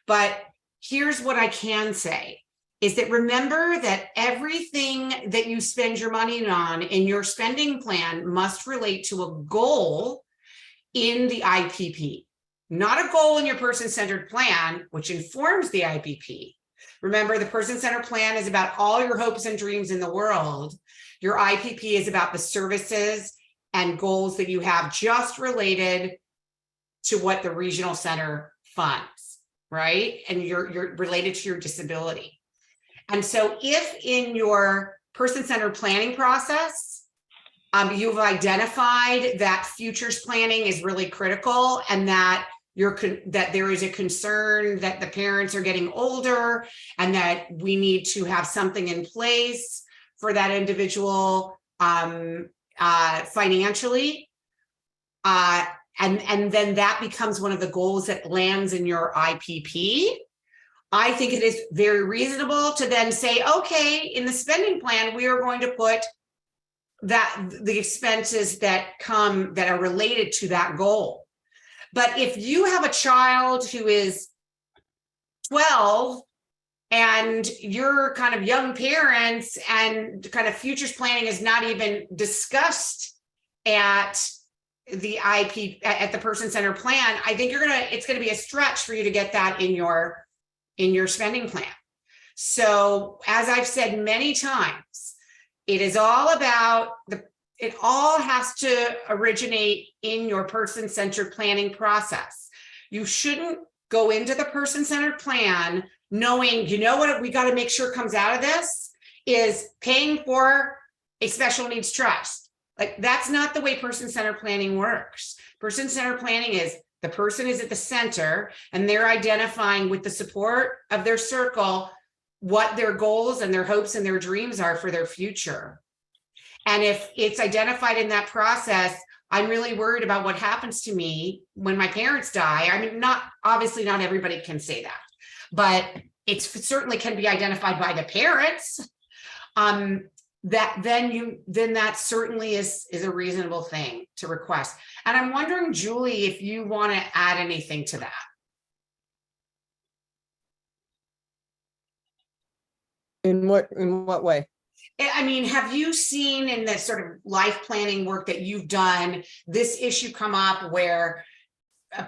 But here's what I can say, is that remember that everything that you spend your money on in your spending plan must relate to a goal in the IPP, not a goal in your person-centered plan, which informs the IPP. Remember, the person-centered plan is about all your hopes and dreams in the world. Your IPP is about the services and goals that you have just related to what the regional center funds, right? And you're related to your disability. And so if in your person-centered planning process, you've identified that futures planning is really critical, and that there is a concern that the parents are getting older and that we need to have something in place for that individual financially, and then that becomes one of the goals that lands in your IPP. I think it is very reasonable to then say, okay, in the spending plan, we are going to put the expenses that are related to that goal. But if you have a child who is 12 and you're kind of young parents and kind of futures planning is not even discussed at the at the person-centered plan, I think it's going to be a stretch for you to get that in your spending plan. So as I've said many times, it is all about it all has to originate in your person-centered planning process. You shouldn't go into the person-centered plan knowing, you know what we got to make sure comes out of this is paying for a special needs trust. Like, that's not the way person-centered planning works. Person-centered planning is the person is at the center and they're identifying with the support of their circle what their goals and their hopes and their dreams are for their future. And if it's identified in that process, I'm really worried about what happens to me when my parents die. I mean, obviously not everybody can say that, but it certainly can be identified by the parents. Then that certainly is a reasonable thing to request. And I'm wondering, Julie, if you want to add anything to that. In what way? I mean, have you seen in the sort of life planning work that you've done this issue come up where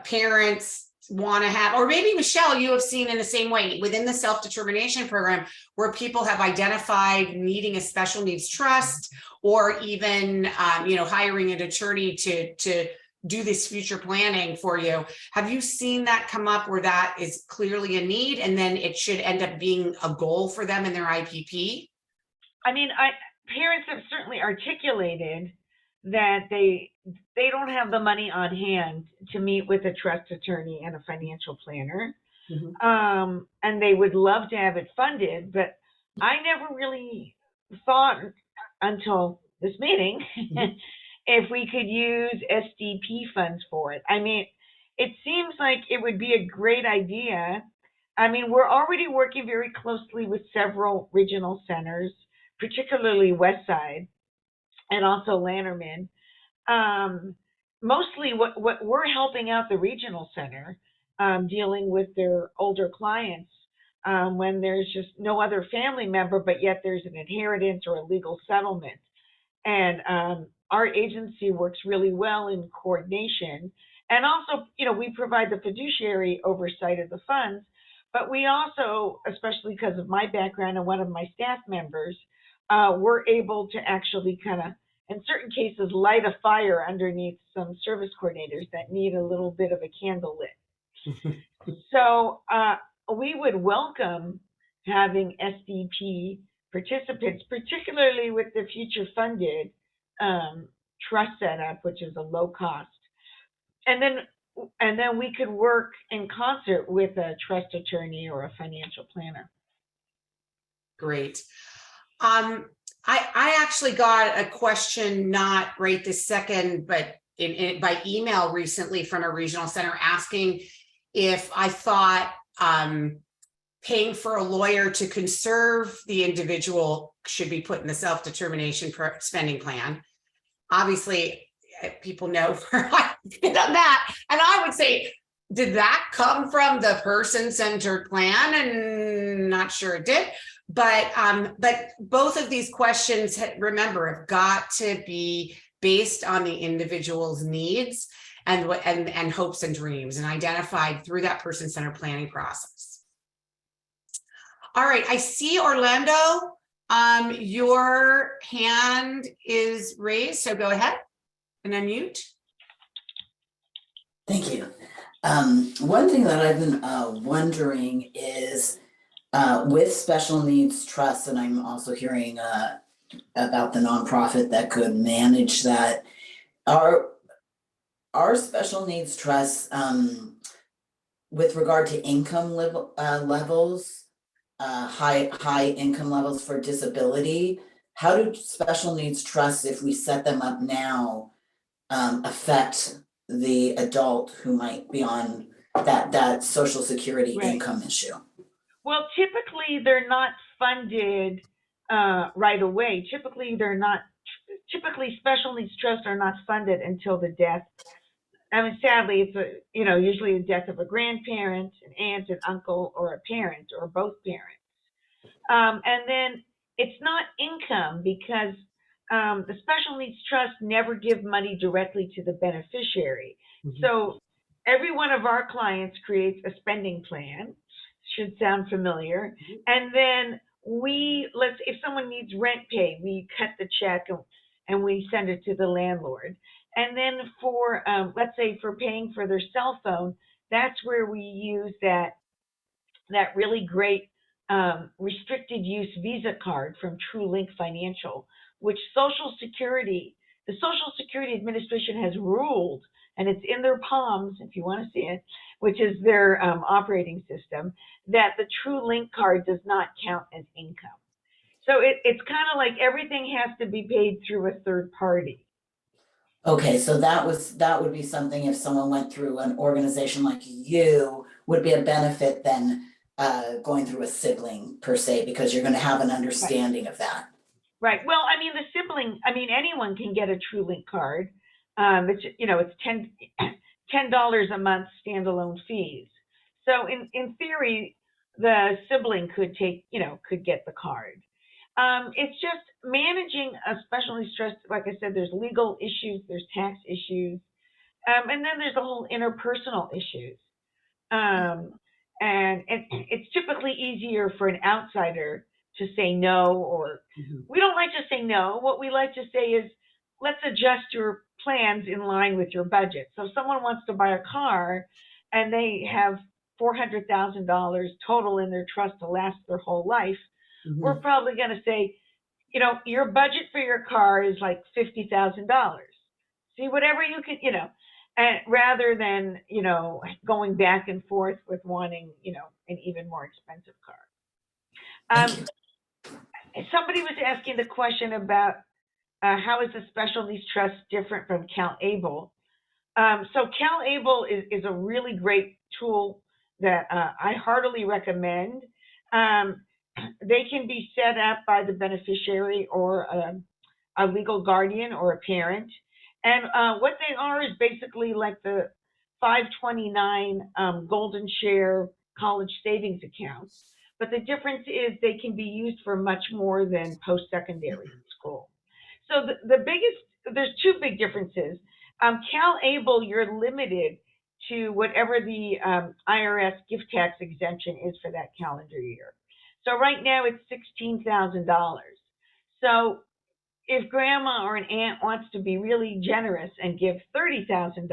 parents want to have, or maybe Michelle, you have seen in the same way within the self-determination program where people have identified needing a special needs trust, or even hiring an attorney to do this future planning for you? Have you seen that come up where that is clearly a need and then it should end up being a goal for them in their IPP? I mean, parents have certainly articulated that they don't have the money on hand to meet with a trust attorney and a financial planner. And they would love to have it funded, but I never really thought until this meeting if we could use SDP funds for it. I mean, it seems like it would be a great idea. I mean, we're already working very closely with several regional centers, particularly Westside and also Lanterman. Mostly what we're helping out the regional center, dealing with their older clients, when there's just no other family member, but yet there's an inheritance or a legal settlement. And our agency works really well in coordination. And also, you know, we provide the fiduciary oversight of the funds, but we also, especially because of my background and one of my staff members, we're able to actually kind of, in certain cases, light a fire underneath some service coordinators that need a little bit of a candle lit. So we would welcome having SDP participants, particularly with the future funded trust setup, which is a low cost. And then we could work in concert with a trust attorney or a financial planner. Great. I actually got a question, not right this second, but by email recently from a regional center asking if I thought paying for a lawyer to conserve the individual should be put in the self-determination spending plan. Obviously, people know where I fit on that. And I would say, did that come from the person-centered plan? And not sure it did. But both of these questions, remember, have got to be based on the individual's needs and hopes and dreams, and identified through that person-centered planning process. All right, I see Orlando. Your hand is raised, so go ahead and unmute. Thank you. One thing that I've been wondering is with special needs trusts, and I'm also hearing about the nonprofit that could manage that. Are special needs trusts with regard to income levels, high income levels for disability? How do special needs trusts, if we set them up now, affect the adult who might be on that Social Security income issue? Well, typically they're not funded right away. Typically special needs trusts are not funded until the death. I mean, sadly, it's usually the death of a grandparent, an aunt, an uncle, or a parent, or both parents. And then it's not income because the special needs trust never give money directly to the beneficiary. So every one of our clients creates a spending plan. Should sound familiar. And then if someone needs rent paid, we cut the check and we send it to the landlord. And then for, let's say for paying for their cell phone, that's where we use that really great restricted use Visa card from TrueLink Financial, which the Social Security Administration has ruled, and it's in their palms if you want to see it, which is their operating system, that the TrueLink card does not count as income. So it's kind of like everything has to be paid through a third party. Okay, so that would be something if someone went through an organization like you, would be a benefit than going through a sibling per se, because you're going to have an understanding of that. Right. Well, I mean, anyone can get a TrueLink card. It's $10 a month standalone fees. So in theory, the sibling could get the card. It's just managing a special needs trust. Like I said, there's legal issues, there's tax issues, and then there's the whole interpersonal issues. And it's typically easier for an outsider to say no, or we don't like to say no. What we like to say is, let's adjust your plans in line with your budget. So if someone wants to buy a car and they have $400,000 total in their trust to last their whole life, we're probably going to say, your budget for your car is like $50,000. see whatever you can, and rather than, going back and forth with wanting, an even more expensive car. Thank you. Somebody was asking the question about how is the Special Needs Trust different from CalAble? So CalAble is a really great tool that I heartily recommend. They can be set up by the beneficiary or a legal guardian or a parent. And what they are is basically like the 529 Golden Share college savings accounts. But the difference is they can be used for much more than post-secondary school. So there's two big differences. CalAble, you're limited to whatever the IRS gift tax exemption is for that calendar year. So right now it's $16,000. So if grandma or an aunt wants to be really generous and give $30,000,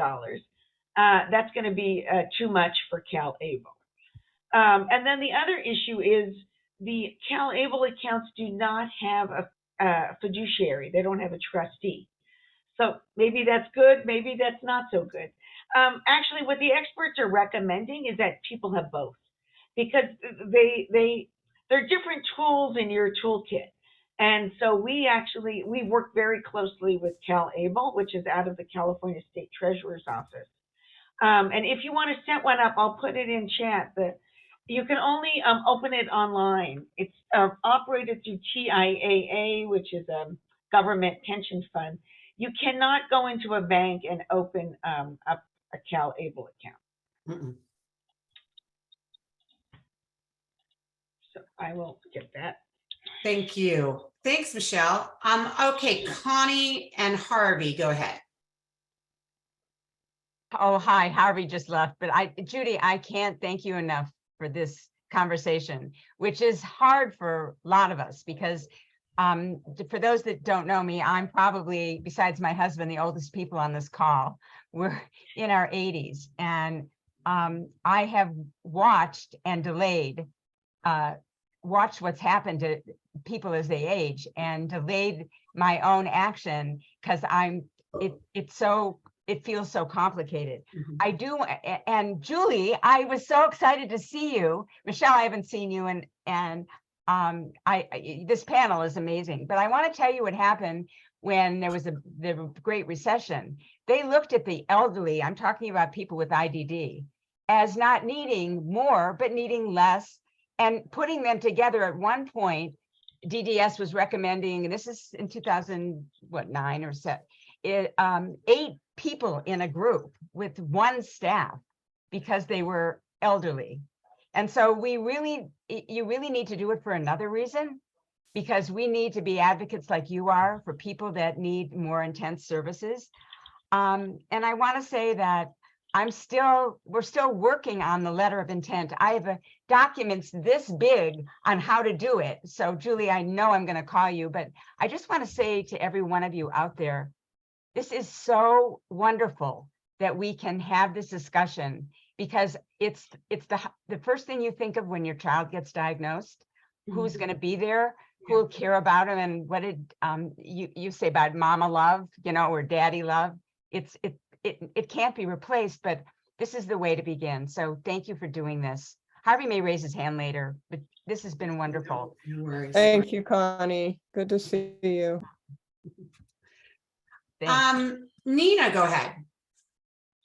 that's going to be too much for CalAble. And then the other issue is the CalAble accounts do not have a fiduciary. They don't have a trustee. So maybe that's good, maybe that's not so good. Actually, what the experts are recommending is that people have both, because they're different tools in your toolkit. And so we work very closely with CalAble, which is out of the California State Treasurer's Office. And if you want to set one up, I'll put it in chat. You can only open it online. It's operated through TIAA, which is a government pension fund. You cannot go into a bank and open up a CalAble account. Mm-mm. So I will get that. Thank you. Thanks, Michelle. Okay, Connie and Harvey, go ahead. Oh, hi, Harvey just left, but Judy, I can't thank you enough for this conversation, which is hard for a lot of us because for those that don't know me, I'm probably, besides my husband, the oldest people on this call. We're in our 80s, and I have watched and delayed, watched what's happened to people as they age, and delayed my own action because it feels so complicated. Mhm. I do, and Julie, I was so excited to see you. Michelle, I haven't seen you, and this panel is amazing. But I want to tell you what happened when there was the Great Recession. They looked at the elderly, I'm talking about people with IDD, as not needing more, but needing less, and putting them together. At one point, DDS was recommending, and this is in 2009 or so, 8 people in a group with one staff because they were elderly. And so you really need to do it for another reason, because we need to be advocates like you are for people that need more intense services. And I want to say that we're still working on the letter of intent. I have documents this big on how to do it. So Julie, I know I'm going to call you, but I just want to say to every one of you out there, this is so wonderful that we can have this discussion, because it's the first thing you think of when your child gets diagnosed. Who's going to be there? Who will care about him? And what did you say about mama love, or daddy love? It can't be replaced, but this is the way to begin. So thank you for doing this. Harvey may raise his hand later, but this has been wonderful. No worries. Thank you, Connie. Good to see you. Thanks. Nina, go ahead.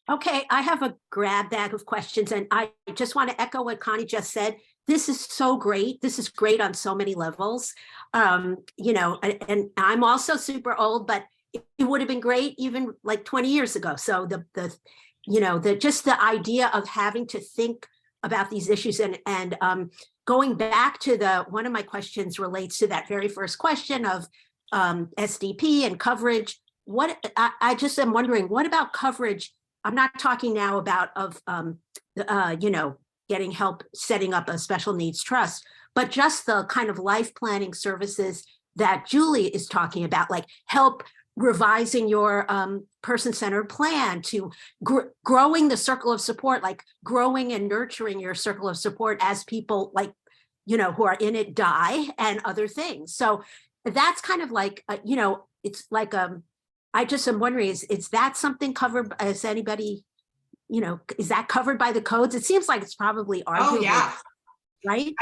Okay, I have a grab bag of questions, and I just want to echo what Connie just said. This is so great. This is great on so many levels. And I'm also super old, but it would have been great even like 20 years ago. So just the idea of having to think about these issues and going back to one of my questions relates to that very first question of SDP and coverage. I just am wondering, what about coverage? I'm not talking now about getting help setting up a special needs trust, but just the kind of life planning services that Julie is talking about, like help revising your person-centered plan, to growing the circle of support, like growing and nurturing your circle of support as people who are in it die, and other things. So that's kind of like, it's like I just am wondering, is that something covered, is anybody, is that covered by the codes? It seems like it's probably Oh, arguably, yeah. right?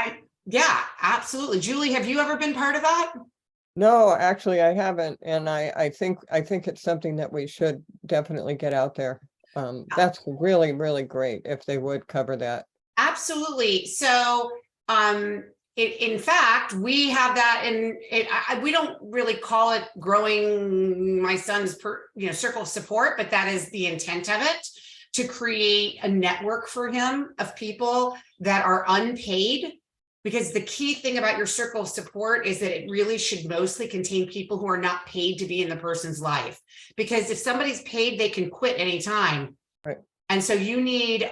Yeah, absolutely. Julie, have you ever been part of that? No, actually, I haven't, and I think it's something that we should definitely get out there. That's really, really great if they would cover that. Absolutely. So, in fact, we have that in it. We don't really call it growing my son's circle of support, but that is the intent of it, to create a network for him of people that are unpaid. Because the key thing about your circle of support is that it really should mostly contain people who are not paid to be in the person's life. Because if somebody's paid, they can quit anytime. Right. And so you need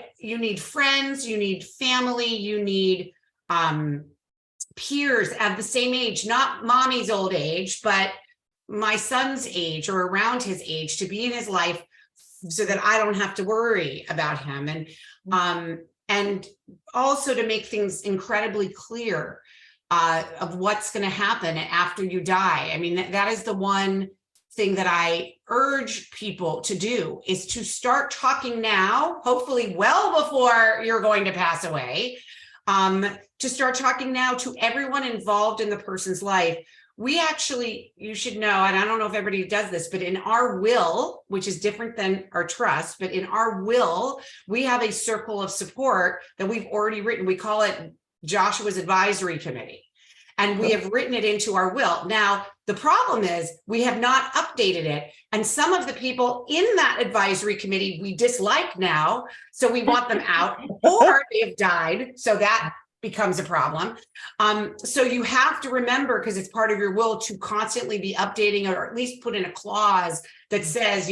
friends, you need family, you need peers of the same age, not mommy's old age, but my son's age or around his age, to be in his life so that I don't have to worry about him. And also to make things incredibly clear of what's going to happen after you die. I mean, that is the one thing that I urge people to do, is to start talking now, hopefully well before you're going to pass away, to start talking now to everyone involved in the person's life. We actually, you should know, and I don't know if everybody does this, but in our will, which is different than our trust, but in our will, we have a circle of support that we've already written. We call it Joshua's Advisory Committee. And we have written it into our will. Now, the problem is we have not updated it. And some of the people in that advisory committee we dislike now, so we want them out, or they have died. So that becomes a problem. So you have to remember, because it's part of your will, to constantly be updating, or at least put in a clause that says,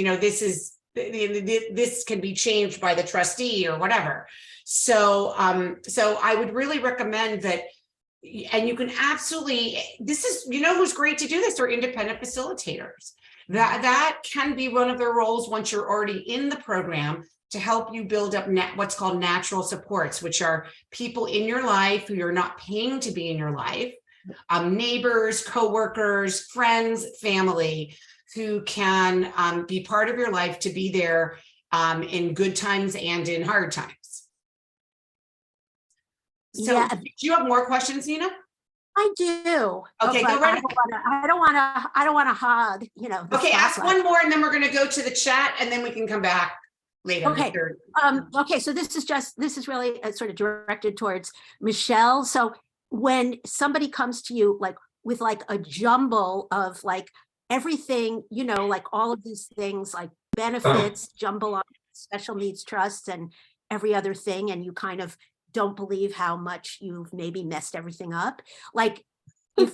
this can be changed by the trustee or whatever. So I would really recommend that. And you can absolutely, who's great to do this are independent facilitators. That can be one of their roles once you're already in the program, to help you build up what's called natural supports, which are people in your life who you're not paying to be in your life, neighbors, coworkers, friends, family, who can be part of your life, to be there in good times and in hard times. So Yeah. do you have more questions, Nina? I do. Okay, go right ahead. I don't want to hog, the Okay, ask spotlight. one more, and then we're going to go to the chat, and then we can come back later. Okay. Okay, so this is really sort of directed towards Michelle. So when somebody comes to you with a jumble of everything, all of these things, like benefits, jumble on special needs trusts and every other thing, and you kind of don't believe how much you've maybe messed everything up. Can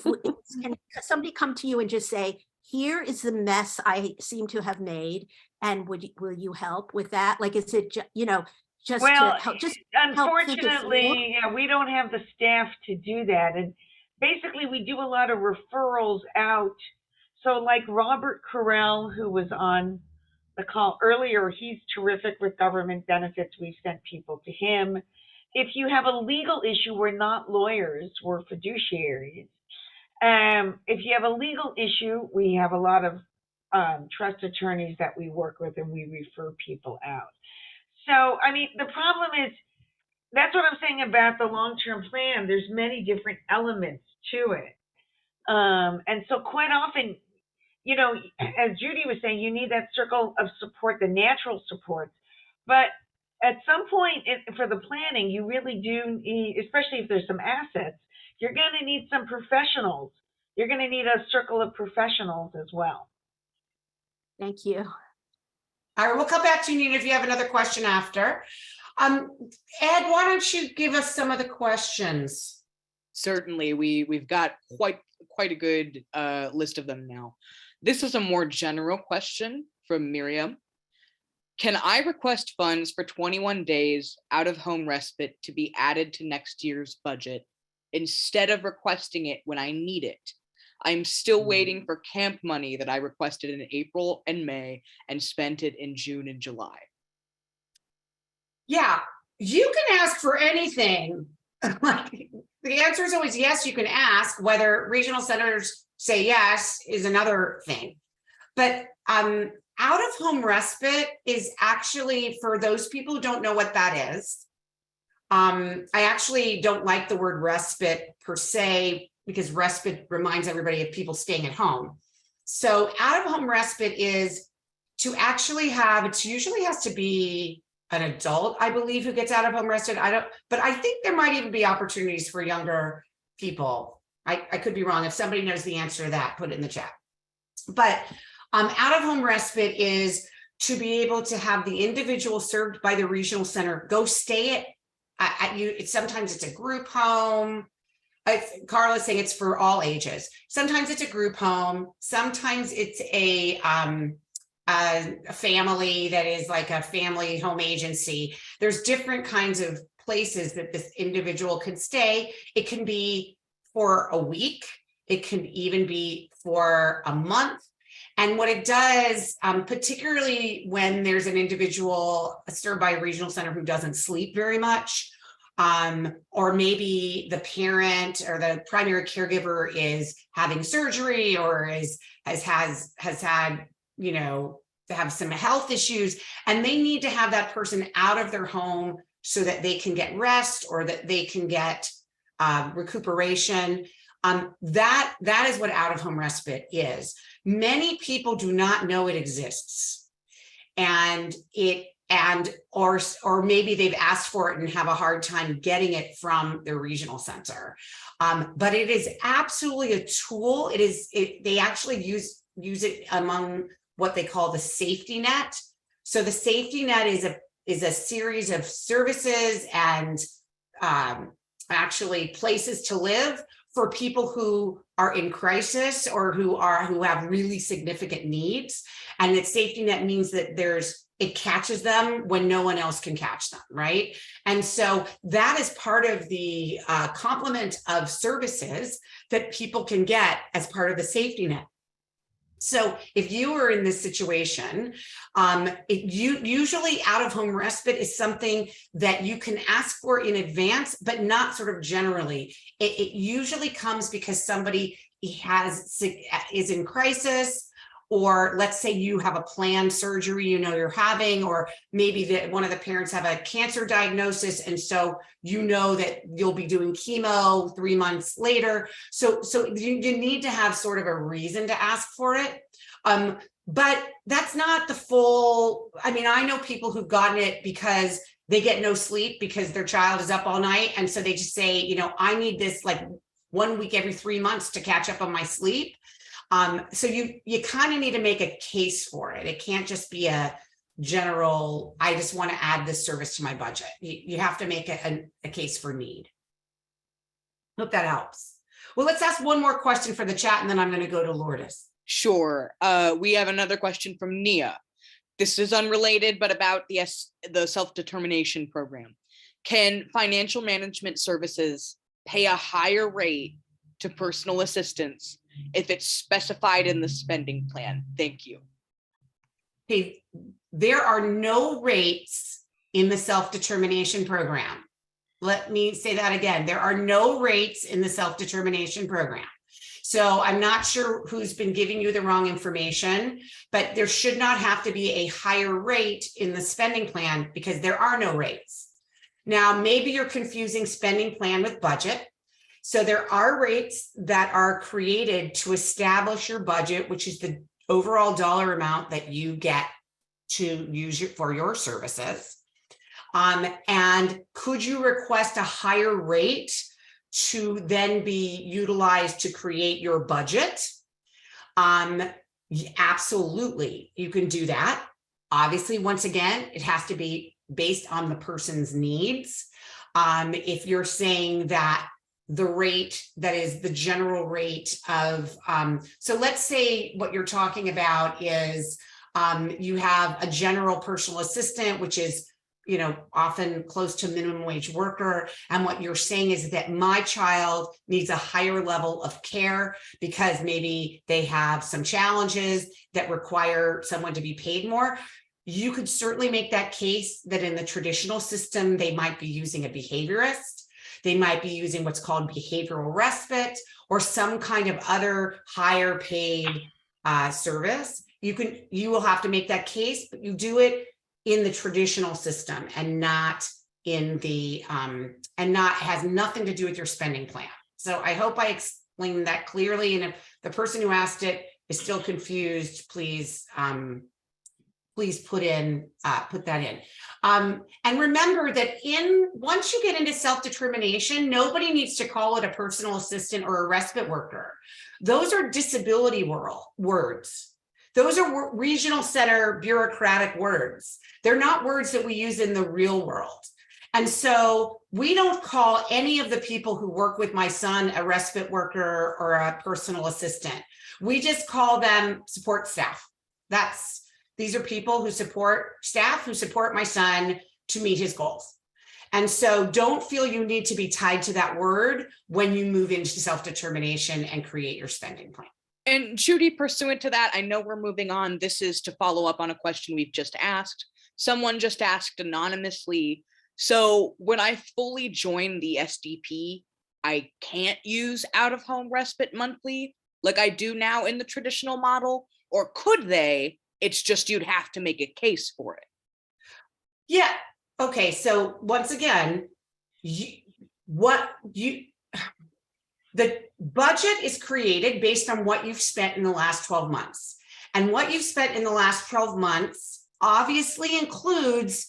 somebody come to you and just say, here is the mess I seem to have made, and will you help with that? Is it just to help? Just unfortunately, we don't have the staff to do that, and basically we do a lot of referrals out. So Robert Carell, who was on the call earlier, he's terrific with government benefits. We sent people to him. If you have a legal issue, we're not lawyers, we're fiduciaries. If you have a legal issue, we have a lot of trust attorneys that we work with, and we refer people out. So, I mean, the problem is, that's what I'm saying about the long-term plan. There's many different elements to it. And so quite often, as Judy was saying, you need that circle of support, the natural supports. But at some point for the planning, you really do need, especially if there's some assets, you're going to need some professionals. You're going to need a circle of professionals as well. Thank you. All right, we'll come back to you, Nina, if you have another question after. Ed, why don't you give us some of the questions? Certainly, we've got quite a good list of them now. This is a more general question from Miriam. Can I request funds for 21 days out of home respite to be added to next year's budget instead of requesting it when I need it? I'm still waiting for camp money that I requested in April and May and spent it in June and July. Yeah, you can ask for anything. The answer is always yes, you can ask. Whether regional centers say yes is another thing. But out of home respite is actually, for those people who don't know what that is, I actually don't like the word respite per se, because respite reminds everybody of people staying at home. So out of home respite is to actually have, it usually has to be an adult, I believe, who gets out of home respite. But I think there might even be opportunities for younger people. I could be wrong. If somebody knows the answer to that, put it in the chat. But out of home respite is to be able to have the individual served by the regional center go stay at you. Sometimes it's a group home. Carla's saying it's for all ages. Sometimes it's a group home. Sometimes it's a family that is like a family home agency. There's different kinds of places that this individual could stay. It can be for a week. It can even be for a month. And what it does, particularly when there's an individual served by a regional center who doesn't sleep very much, or maybe the parent or the primary caregiver is having surgery or has had, you know, to have some health issues, and they need to have that person out of their home so that they can get rest or that they can get recuperation. That is what out of home respite is. Many people do not know it exists, or maybe they've asked for it and have a hard time getting it from their regional center. But it is absolutely a tool. They actually use it among what they call the safety net. So the safety net is a series of services and actually places to live for people who are in crisis or who have really significant needs. And that safety net means that it catches them when no one else can catch them, right? And so that is part of the complement of services that people can get as part of the safety net. So if you were in this situation, usually out of home respite is something that you can ask for in advance, but not sort of generally. It usually comes because somebody is in crisis, or let's say you have a planned surgery, you know, you're having, or maybe one of the parents have a cancer diagnosis. And so, you know, that you'll be doing chemo 3 months later. So you need to have sort of a reason to ask for it. But that's not the full, I mean, I know people who've gotten it because they get no sleep because their child is up all night. And so they just say, you know, I need this like 1 week every 3 months to catch up on my sleep. So you kind of need to make a case for it. It can't just be a general, I just want to add this service to my budget. You have to make a case for need. Hope that helps. Well, let's ask one more question for the chat, and then I'm going to go to Lourdes. Sure. We have another question from Nia. This is unrelated, but about the self-determination program. Can financial management services pay a higher rate to personal assistance if it's specified in the spending plan? Thank you. Okay, there are no rates in the self-determination program. Let me say that again. There are no rates in the self-determination program. So I'm not sure who's been giving you the wrong information, but there should not have to be a higher rate in the spending plan because there are no rates. Now, maybe you're confusing spending plan with budget. So there are rates that are created to establish your budget, which is the overall dollar amount that you get to use for your services. And could you request a higher rate to then be utilized to create your budget? Absolutely, you can do that. Obviously, once again, it has to be based on the person's needs. If you're saying that the rate that is the general rate of, so let's say what you're talking about is you have a general personal assistant, which is, you know, often close to minimum wage worker. And what you're saying is that my child needs a higher level of care because maybe they have some challenges that require someone to be paid more. You could certainly make that case that in the traditional system, they might be using a behaviorist. They might be using what's called behavioral respite or some kind of other higher paid service. you will have to make that case, but you do it in the traditional system and not in the, has nothing to do with your spending plan. So I hope I explained that clearly. And if the person who asked it is still confused, please put that in. And remember that once you get into self-determination, nobody needs to call it a personal assistant or a respite worker. Those are disability words. Those are regional center bureaucratic words. They're not words that we use in the real world. And so we don't call any of the people who work with my son a respite worker or a personal assistant. We just call them support staff. These are people who support staff who support my son to meet his goals. And so don't feel you need to be tied to that word when you move into self-determination and create your spending plan. And Judy, pursuant to that, I know we're moving on. This is to follow up on a question we've just asked. Someone just asked anonymously. So when I fully join the SDP, I can't use out-of-home respite monthly like I do now in the traditional model, or could they? It's just you'd have to make a case for it. Yeah. Okay. So once again, the budget is created based on what you've spent in the last 12 months. And what you've spent in the last 12 months obviously includes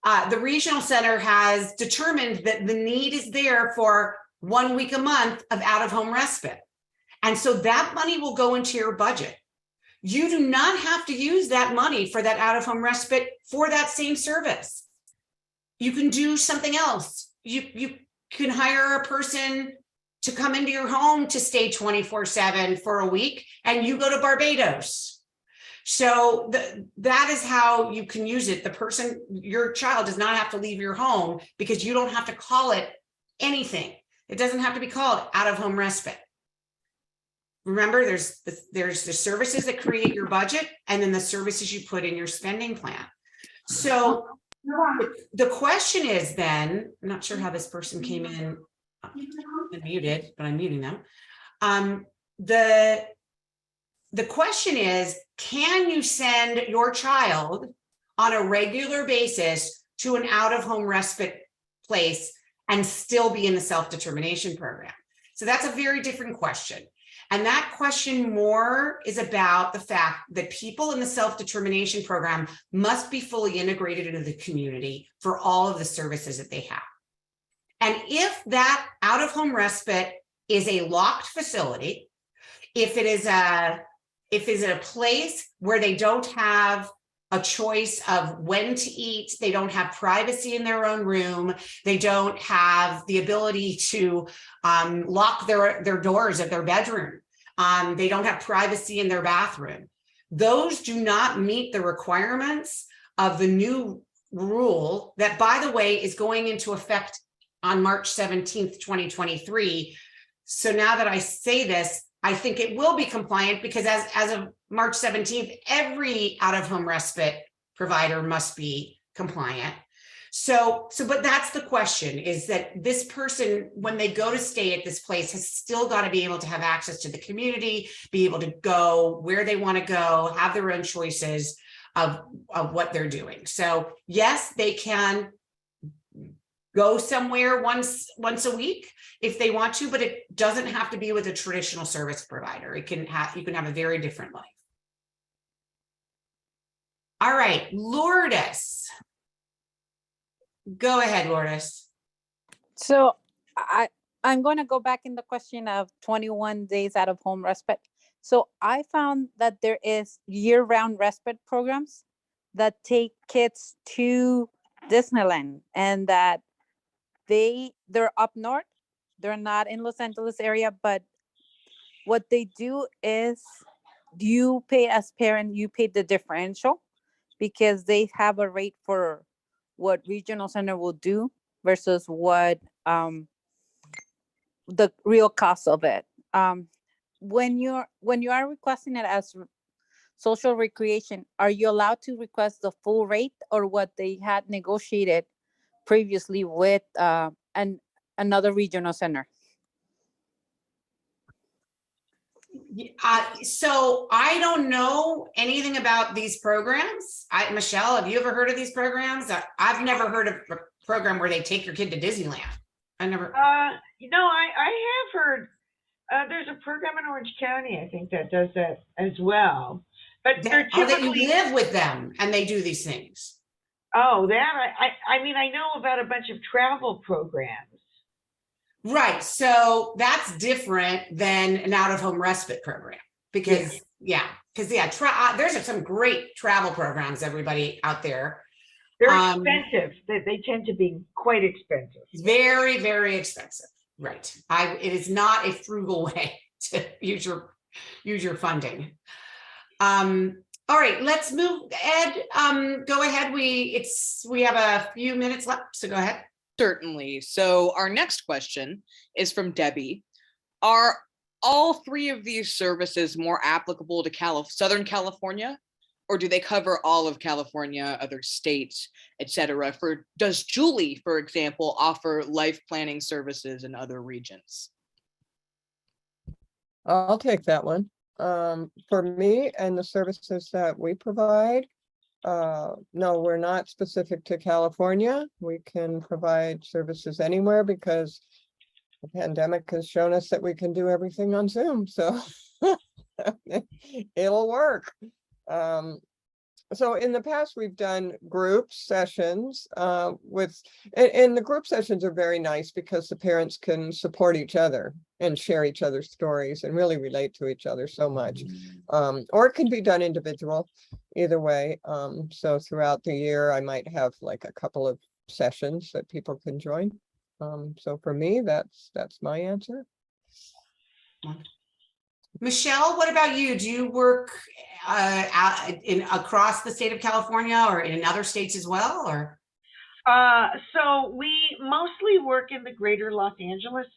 the regional center has determined that the need is there for 1 week a month of out-of-home respite. And so that money will go into your budget. You do not have to use that money for that out-of-home respite for that same service. You can do something else. You can hire a person to come into your home to stay 24/7 for a week, and you go to Barbados. So that is how you can use it. Your child does not have to leave your home because you don't have to call it anything. It doesn't have to be called out-of-home respite. Remember, there's the services that create your budget and then the services you put in your spending plan. So the question is then, I'm not sure how this person came in muted, but I'm muting them. The question is, can you send your child on a regular basis to an out-of-home respite place and still be in the self-determination program? So that's a very different question. And that question more is about the fact that people in the self-determination program must be fully integrated into the community for all of the services that they have. And if that out-of-home respite is a locked facility, if it is a place where they don't have a choice of when to eat, they don't have privacy in their own room, they don't have the ability to lock their doors of their bedroom, they don't have privacy in their bathroom. Those do not meet the requirements of the new rule that, by the way, is going into effect on March 17th, 2023. So now that I say this, I think it will be compliant because as of March 17th, every out-of-home respite provider must be compliant. But that's the question, is that this person, when they go to stay at this place, has still got to be able to have access to the community, be able to go where they want to go, have their own choices of what they're doing. So yes, they can go somewhere once a week if they want to, but it doesn't have to be with a traditional service provider. You can have a very different life. All right, Lourdes. Go ahead, Lourdes. So I'm going to go back in the question of 21 days out of home respite. So I found that there is year-round respite programs that take kids to Disneyland, and that they're up north. They're not in Los Angeles area, but what they do is you pay as parent, you pay the differential because they have a rate for what regional center will do versus what the real cost of it. When you are requesting it as social recreation, are you allowed to request the full rate or what they had negotiated previously with another regional center? So I don't know anything about these programs. Michelle, have you ever heard of these programs? I've never heard of a program where they take your kid to Disneyland. I never. You know, I have heard there's a program in Orange County, I think, that does that as well. But they're That you typically live with them and they do these things. I mean, I know about a bunch of travel programs. Right. So that's different than an out-of-home respite program because there's some great travel programs, everybody out there. They're expensive. They tend to be quite expensive. Very, very expensive. Right. It is not a frugal way to use your funding. All right, let's move. Ed, go ahead. We have a few minutes left, so go ahead. Certainly. So our next question is from Debbie. Are all three of these services more applicable to Southern California, or do they cover all of California, other states, etc.? Does Julie, for example, offer life planning services in other regions? I'll take that one. For me and the services that we provide, no, we're not specific to California. We can provide services anywhere because the pandemic has shown us that we can do everything on Zoom, so it'll work. So in the past, we've done group sessions and the group sessions are very nice because the parents can support each other and share each other's stories and really relate to each other so much. Or it can be done individual, either way. So throughout the year, I might have like a couple of sessions that people can join. So for me, that's my answer. Michelle, what about you? Do you work across the state of California or in other states as well, or? So we mostly work in the greater Los Angeles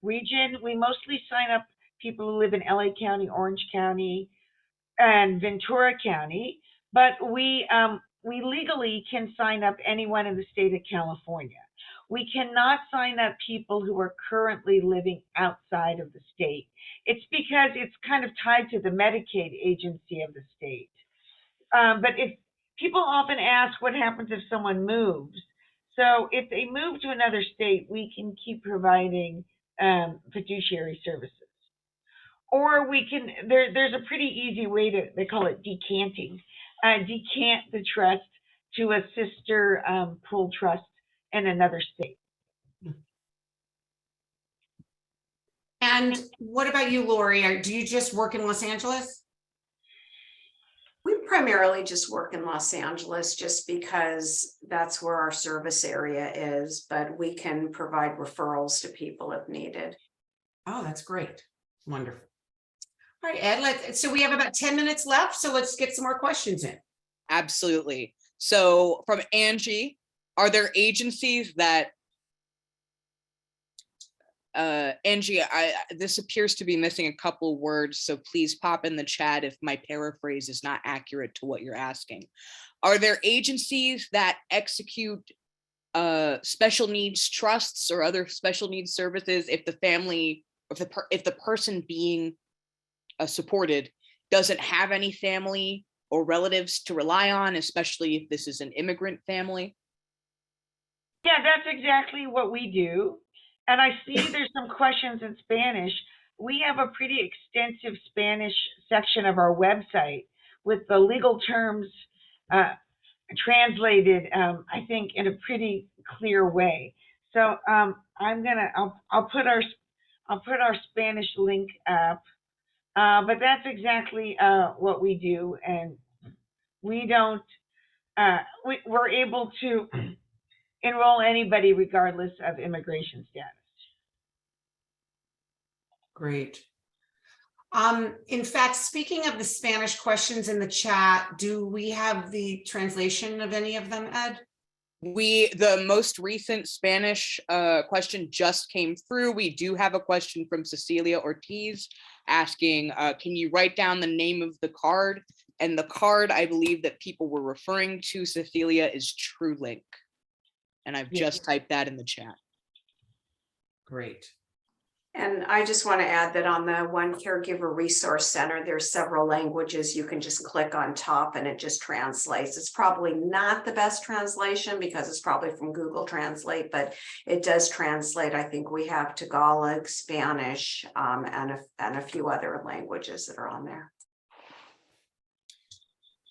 region. We mostly sign up people who live in LA County, Orange County, and Ventura County, but we legally can sign up anyone in the state of California. We cannot sign up people who are currently living outside of the state. It's because it's kind of tied to the Medicaid agency of the state. But if people often ask what happens if someone moves. So if they move to another state, we can keep providing fiduciary services. Or we can, there's a pretty easy way to, they call it decanting, decant the trust to a sister pool trust in another state. And what about you, Lori? Do you just work in Los Angeles? We primarily just work in Los Angeles just because that's where our service area is, but we can provide referrals to people if needed. Oh, that's great. Wonderful. All right, Ed, so we have about 10 minutes left, so let's get some more questions in. Absolutely. So from Angie, are there agencies that Angie, this appears to be missing a couple words, so please pop in the chat if my paraphrase is not accurate to what you're asking. Are there agencies that execute special needs trusts or other special needs services if the family, if the person being supported doesn't have any family or relatives to rely on, especially if this is an immigrant family? Yeah, that's exactly what we do. And I see there's some questions in Spanish. We have a pretty extensive Spanish section of our website with the legal terms translated, I think, in a pretty clear way. So I'll put our Spanish link up. But that's exactly what we do, and we don't. We're able to enroll anybody regardless of immigration status. Great. In fact, speaking of the Spanish questions in the chat, do we have the translation of any of them, Ed? The most recent Spanish question just came through. We do have a question from Cecilia Ortiz asking, can you write down the name of the card? And the card I believe that people were referring to, Cecilia, is TrueLink. And I've just typed that in the chat. Great. And I just want to add that on the One Caregiver Resource Center, there's several languages you can just click on top and it just translates. It's probably not the best translation because it's probably from Google Translate, but it does translate. I think we have Tagalog, Spanish, and a few other languages that are on there.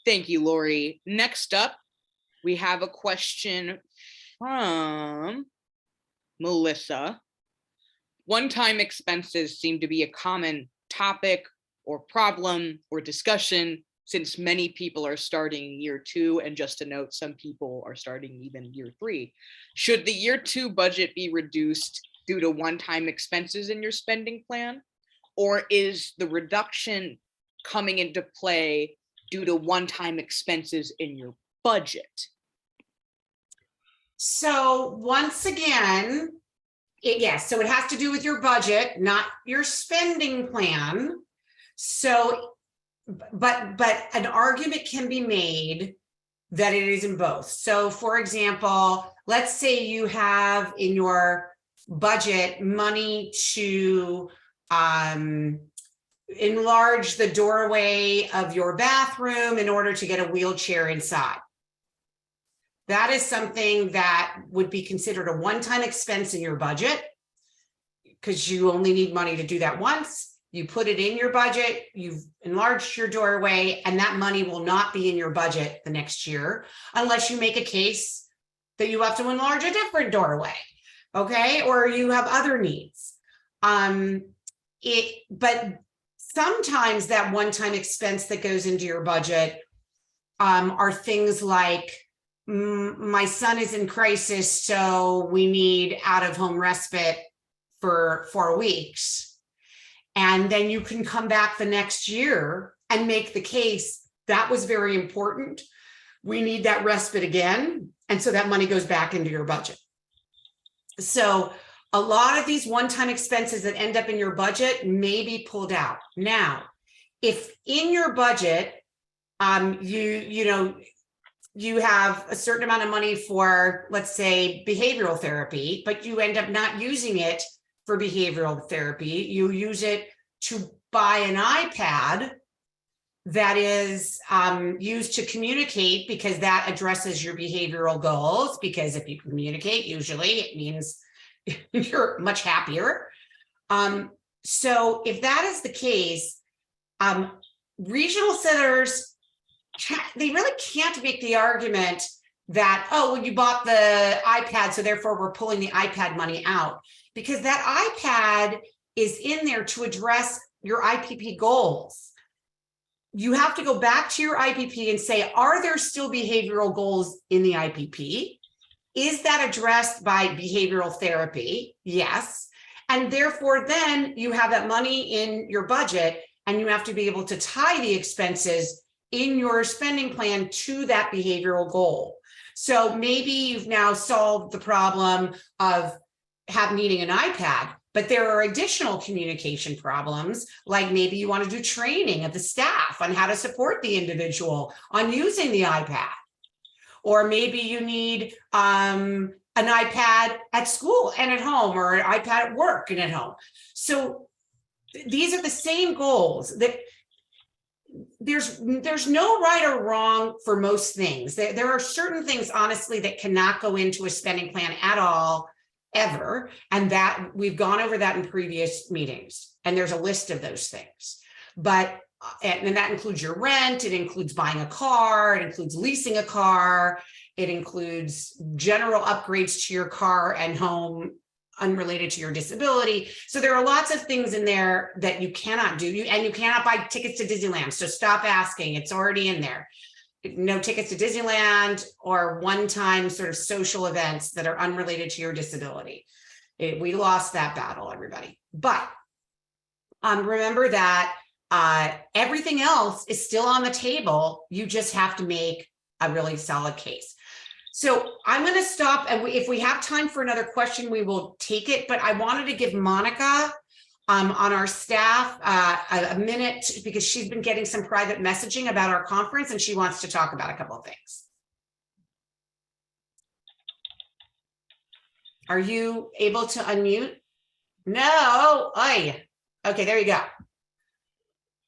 Thank you, Lori. Next up, we have a question from Melissa. One-time expenses seem to be a common topic or problem or discussion since many people are starting year 2, and just to note, some people are starting even year 3. Should the year 2 budget be reduced due to one-time expenses in your spending plan? Or is the reduction coming into play due to one-time expenses in your budget? So once again, yes, so it has to do with your budget, not your spending plan. So, but an argument can be made that it is in both. So for example, let's say you have in your budget money to enlarge the doorway of your bathroom in order to get a wheelchair inside. That is something that would be considered a one-time expense in your budget because you only need money to do that once. You put it in your budget, you've enlarged your doorway, and that money will not be in your budget the next year unless you make a case that you have to enlarge a different doorway, okay? Or you have other needs. But sometimes that one-time expense that goes into your budget are things like, my son is in crisis, so we need out-of-home respite for 4 weeks. And then you can come back the next year and make the case that was very important. We need that respite again. And so that money goes back into your budget. So a lot of these one-time expenses that end up in your budget may be pulled out. Now, if in your budget, you have a certain amount of money for, let's say, behavioral therapy, but you end up not using it for behavioral therapy. You use it to buy an iPad that is used to communicate because that addresses your behavioral goals. Because if you communicate, usually it means you're much happier. So if that is the case, regional centers, they really can't make the argument that, oh, well, you bought the iPad, so therefore we're pulling the iPad money out, because that iPad is in there to address your IPP goals. You have to go back to your IPP and say, are there still behavioral goals in the IPP? Is that addressed by behavioral therapy? Yes. And therefore, then you have that money in your budget and you have to be able to tie the expenses in your spending plan to that behavioral goal. So maybe you've now solved the problem of needing an iPad, but there are additional communication problems, like maybe you want to do training of the staff on how to support the individual on using the iPad. Or maybe you need an iPad at school and at home, or an iPad at work and at home. So these are the same goals. That there's no right or wrong for most things. There are certain things, honestly, that cannot go into a spending plan at all, ever. And that we've gone over that in previous meetings. And there's a list of those things. But and that includes your rent, it includes buying a car, it includes leasing a car, it includes general upgrades to your car and home unrelated to your disability. So there are lots of things in there that you cannot do. And you cannot buy tickets to Disneyland. So stop asking, it's already in there. No tickets to Disneyland or one-time sort of social events that are unrelated to your disability. We lost that battle, everybody. But remember that everything else is still on the table. You just have to make a really solid case. So I'm going to stop, and if we have time for another question, we will take it. But I wanted to give Monica on our staff a minute, because she's been getting some private messaging about our conference, and she wants to talk about a couple of things. Are you able to unmute, No, I. Okay, there you go.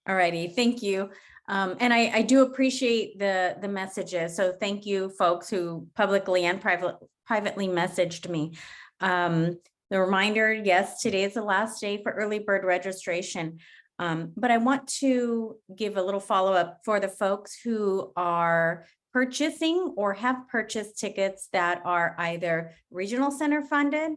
All righty, thank you. And I do appreciate the messages. So thank you folks who publicly and privately messaged me. The reminder, yes, today is the last day for early bird registration. But I want to give a little follow-up for the folks who are purchasing or have purchased tickets that are either regional center funded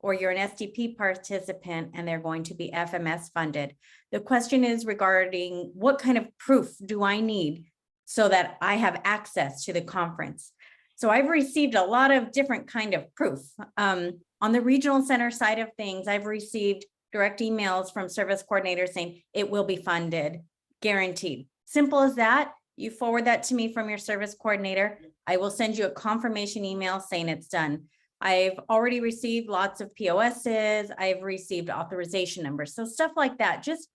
or you're an SDP participant and they're going to be FMS funded. The question is regarding what kind of proof do I need so that I have access to the conference? So I've received a lot of different kind of proof. On the regional center side of things, I've received direct emails from service coordinators saying it will be funded, guaranteed. Simple as that. You forward that to me from your service coordinator. I will send you a confirmation email saying it's done. I've already received lots of POSs. I've received authorization numbers. So stuff like that. Just,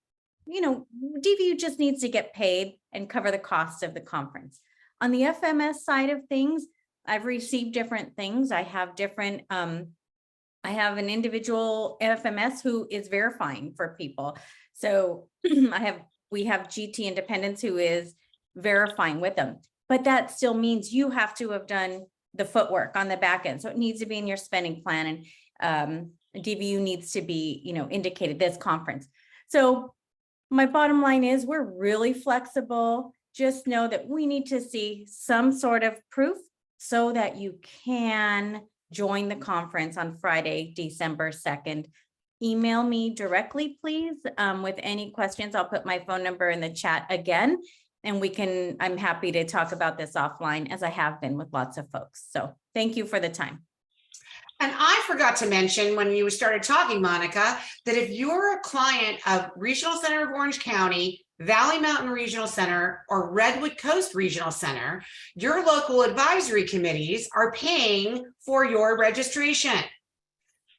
you know, DVU just needs to get paid and cover the cost of the conference. On the FMS side of things, I've received different things. I have different, I have an individual FMS who is verifying for people. So we have GT Independence who is verifying with them, but that still means you have to have done the footwork on the back end. So it needs to be in your spending plan, and DVU needs to be, you know, indicated this conference. So my bottom line is we're really flexible. Just know that we need to see some sort of proof so that you can join the conference on Friday, December 2nd. Email me directly, please, with any questions. I'll put my phone number in the chat again, and I'm happy to talk about this offline as I have been with lots of folks. So thank you for the time. And I forgot to mention when you started talking, Monica, that if you're a client of Regional Center of Orange County, Valley Mountain Regional Center, or Redwood Coast Regional Center, your local advisory committees are paying for your registration.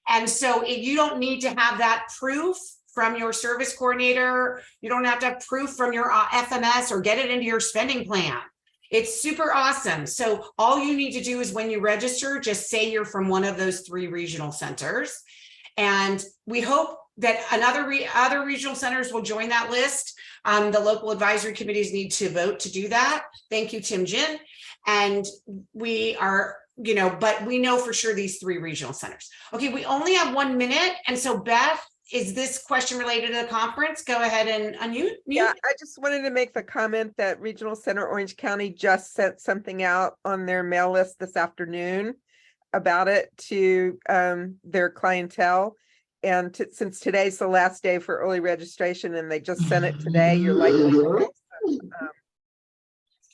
And so you don't need to have that proof from your service coordinator. You don't have to have proof from your FMS or get it into your spending plan. It's super awesome. So all you need to do is when you register, just say you're from one of those 3 regional centers. And we hope that other regional centers will join that list. The local advisory committees need to vote to do that. Thank you, Tim Jin. And we are, you know, but we know for sure these 3 regional centers. Okay, we only have 1 minute. And so Beth, is this question related to the conference? Go ahead and unmute. Yeah, I just wanted to make the comment that Regional Center Orange County just sent something out on their mail list this afternoon about it to their clientele. And since today's the last day for early registration and they just sent it today, you're likely to get some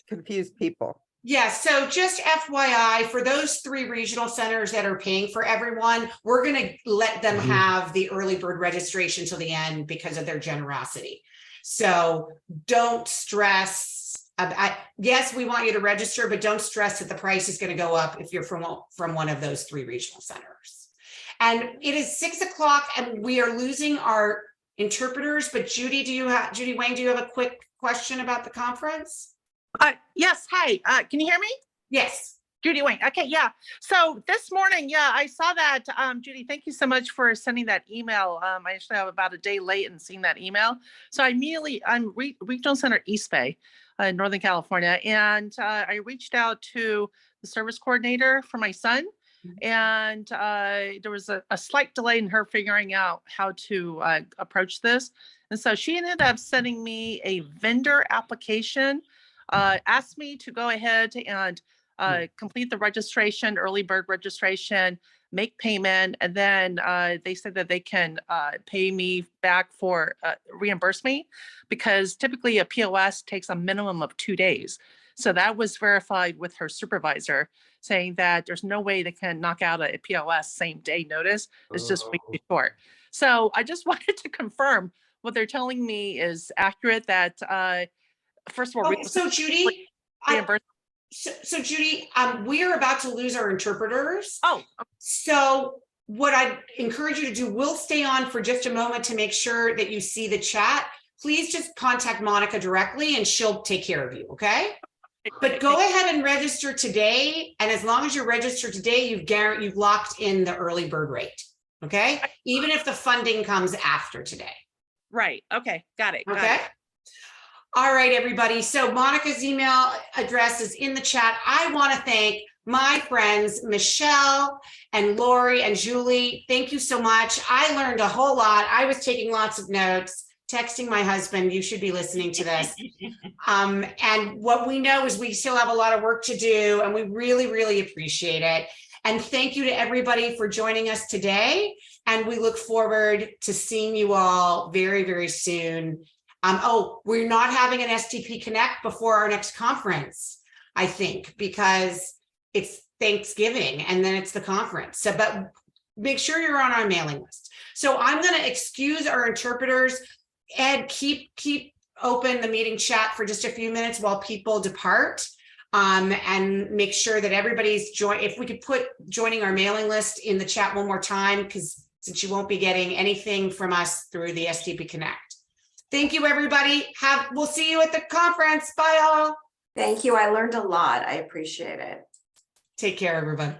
confused people. Yeah, so just FYI, for those 3 regional centers that are paying for everyone, we're going to let them have the early bird registration till the end because of their generosity. So don't stress. Yes, we want you to register, but don't stress that the price is going to go up if you're from one of those 3 regional centers. And it is 6 o'clock and we are losing our interpreters, but Judy Wayne, do you have a quick question about the conference? Yes. Hi. Can you hear me? Yes. Judy Wayne. Okay. Yeah. So this morning, yeah, I saw that. Judy, thank you so much for sending that email. I actually have about a day late and seeing that email. So I'm Regional Center East Bay, Northern California. And I reached out to the service coordinator for my son. And there was a slight delay in her figuring out how to approach this. And so she ended up sending me a vendor application, asked me to go ahead and complete the registration, early bird registration, make payment, and then they said that they can pay me back for reimburse me, because typically a POS takes a minimum of 2 days. So that was verified with her supervisor, saying that there's no way they can knock out a POS same day notice. It's just way too short. So I just wanted to confirm what they're telling me is accurate, that first of all, so Judy, so Judy, we are about to lose our interpreters. Oh, okay. So what I encourage you to do, we'll stay on for just a moment to make sure that you see the chat. Please just contact Monica directly and she'll take care of you. Okay. But go ahead and register today. And as long as you're registered today, you've locked in the early bird rate. Okay, even if the funding comes after today. Right. Okay. Got it. Got Okay. it. All right, everybody. So Monica's email address is in the chat. I want to thank my friends, Michelle and Lori and Julie. Thank you so much. I learned a whole lot. I was taking lots of notes, texting my husband, you should be listening to this. And what we know is we still have a lot of work to do, and we really, really appreciate it. And thank you to everybody for joining us today. And we look forward to seeing you all very, very soon. Oh, we're not having an SDP Connect before our next conference, I think, because it's Thanksgiving and then it's the conference. So, but make sure you're on our mailing list. So I'm going to excuse our interpreters. Ed, keep open the meeting chat for just a few minutes while people depart. And make sure that everybody's if we could put joining our mailing list in the chat one more time, because since you won't be getting anything from us through the SDP Connect. Thank you, everybody. We'll see you at the conference. Bye all. Thank you. I learned a lot. I appreciate it. Take care, everyone.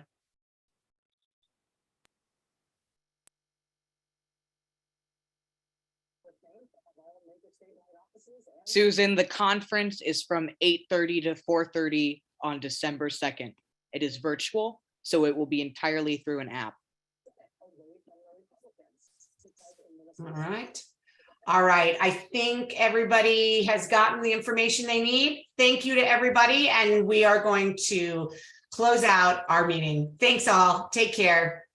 Susan, the conference is from 8:30 to 4:30 on December 2nd. It is virtual, so it will be entirely through an app. All right. All right. I think everybody has gotten the information they need. Thank you to everybody. And we are going to close out our meeting. Thanks all. Take care.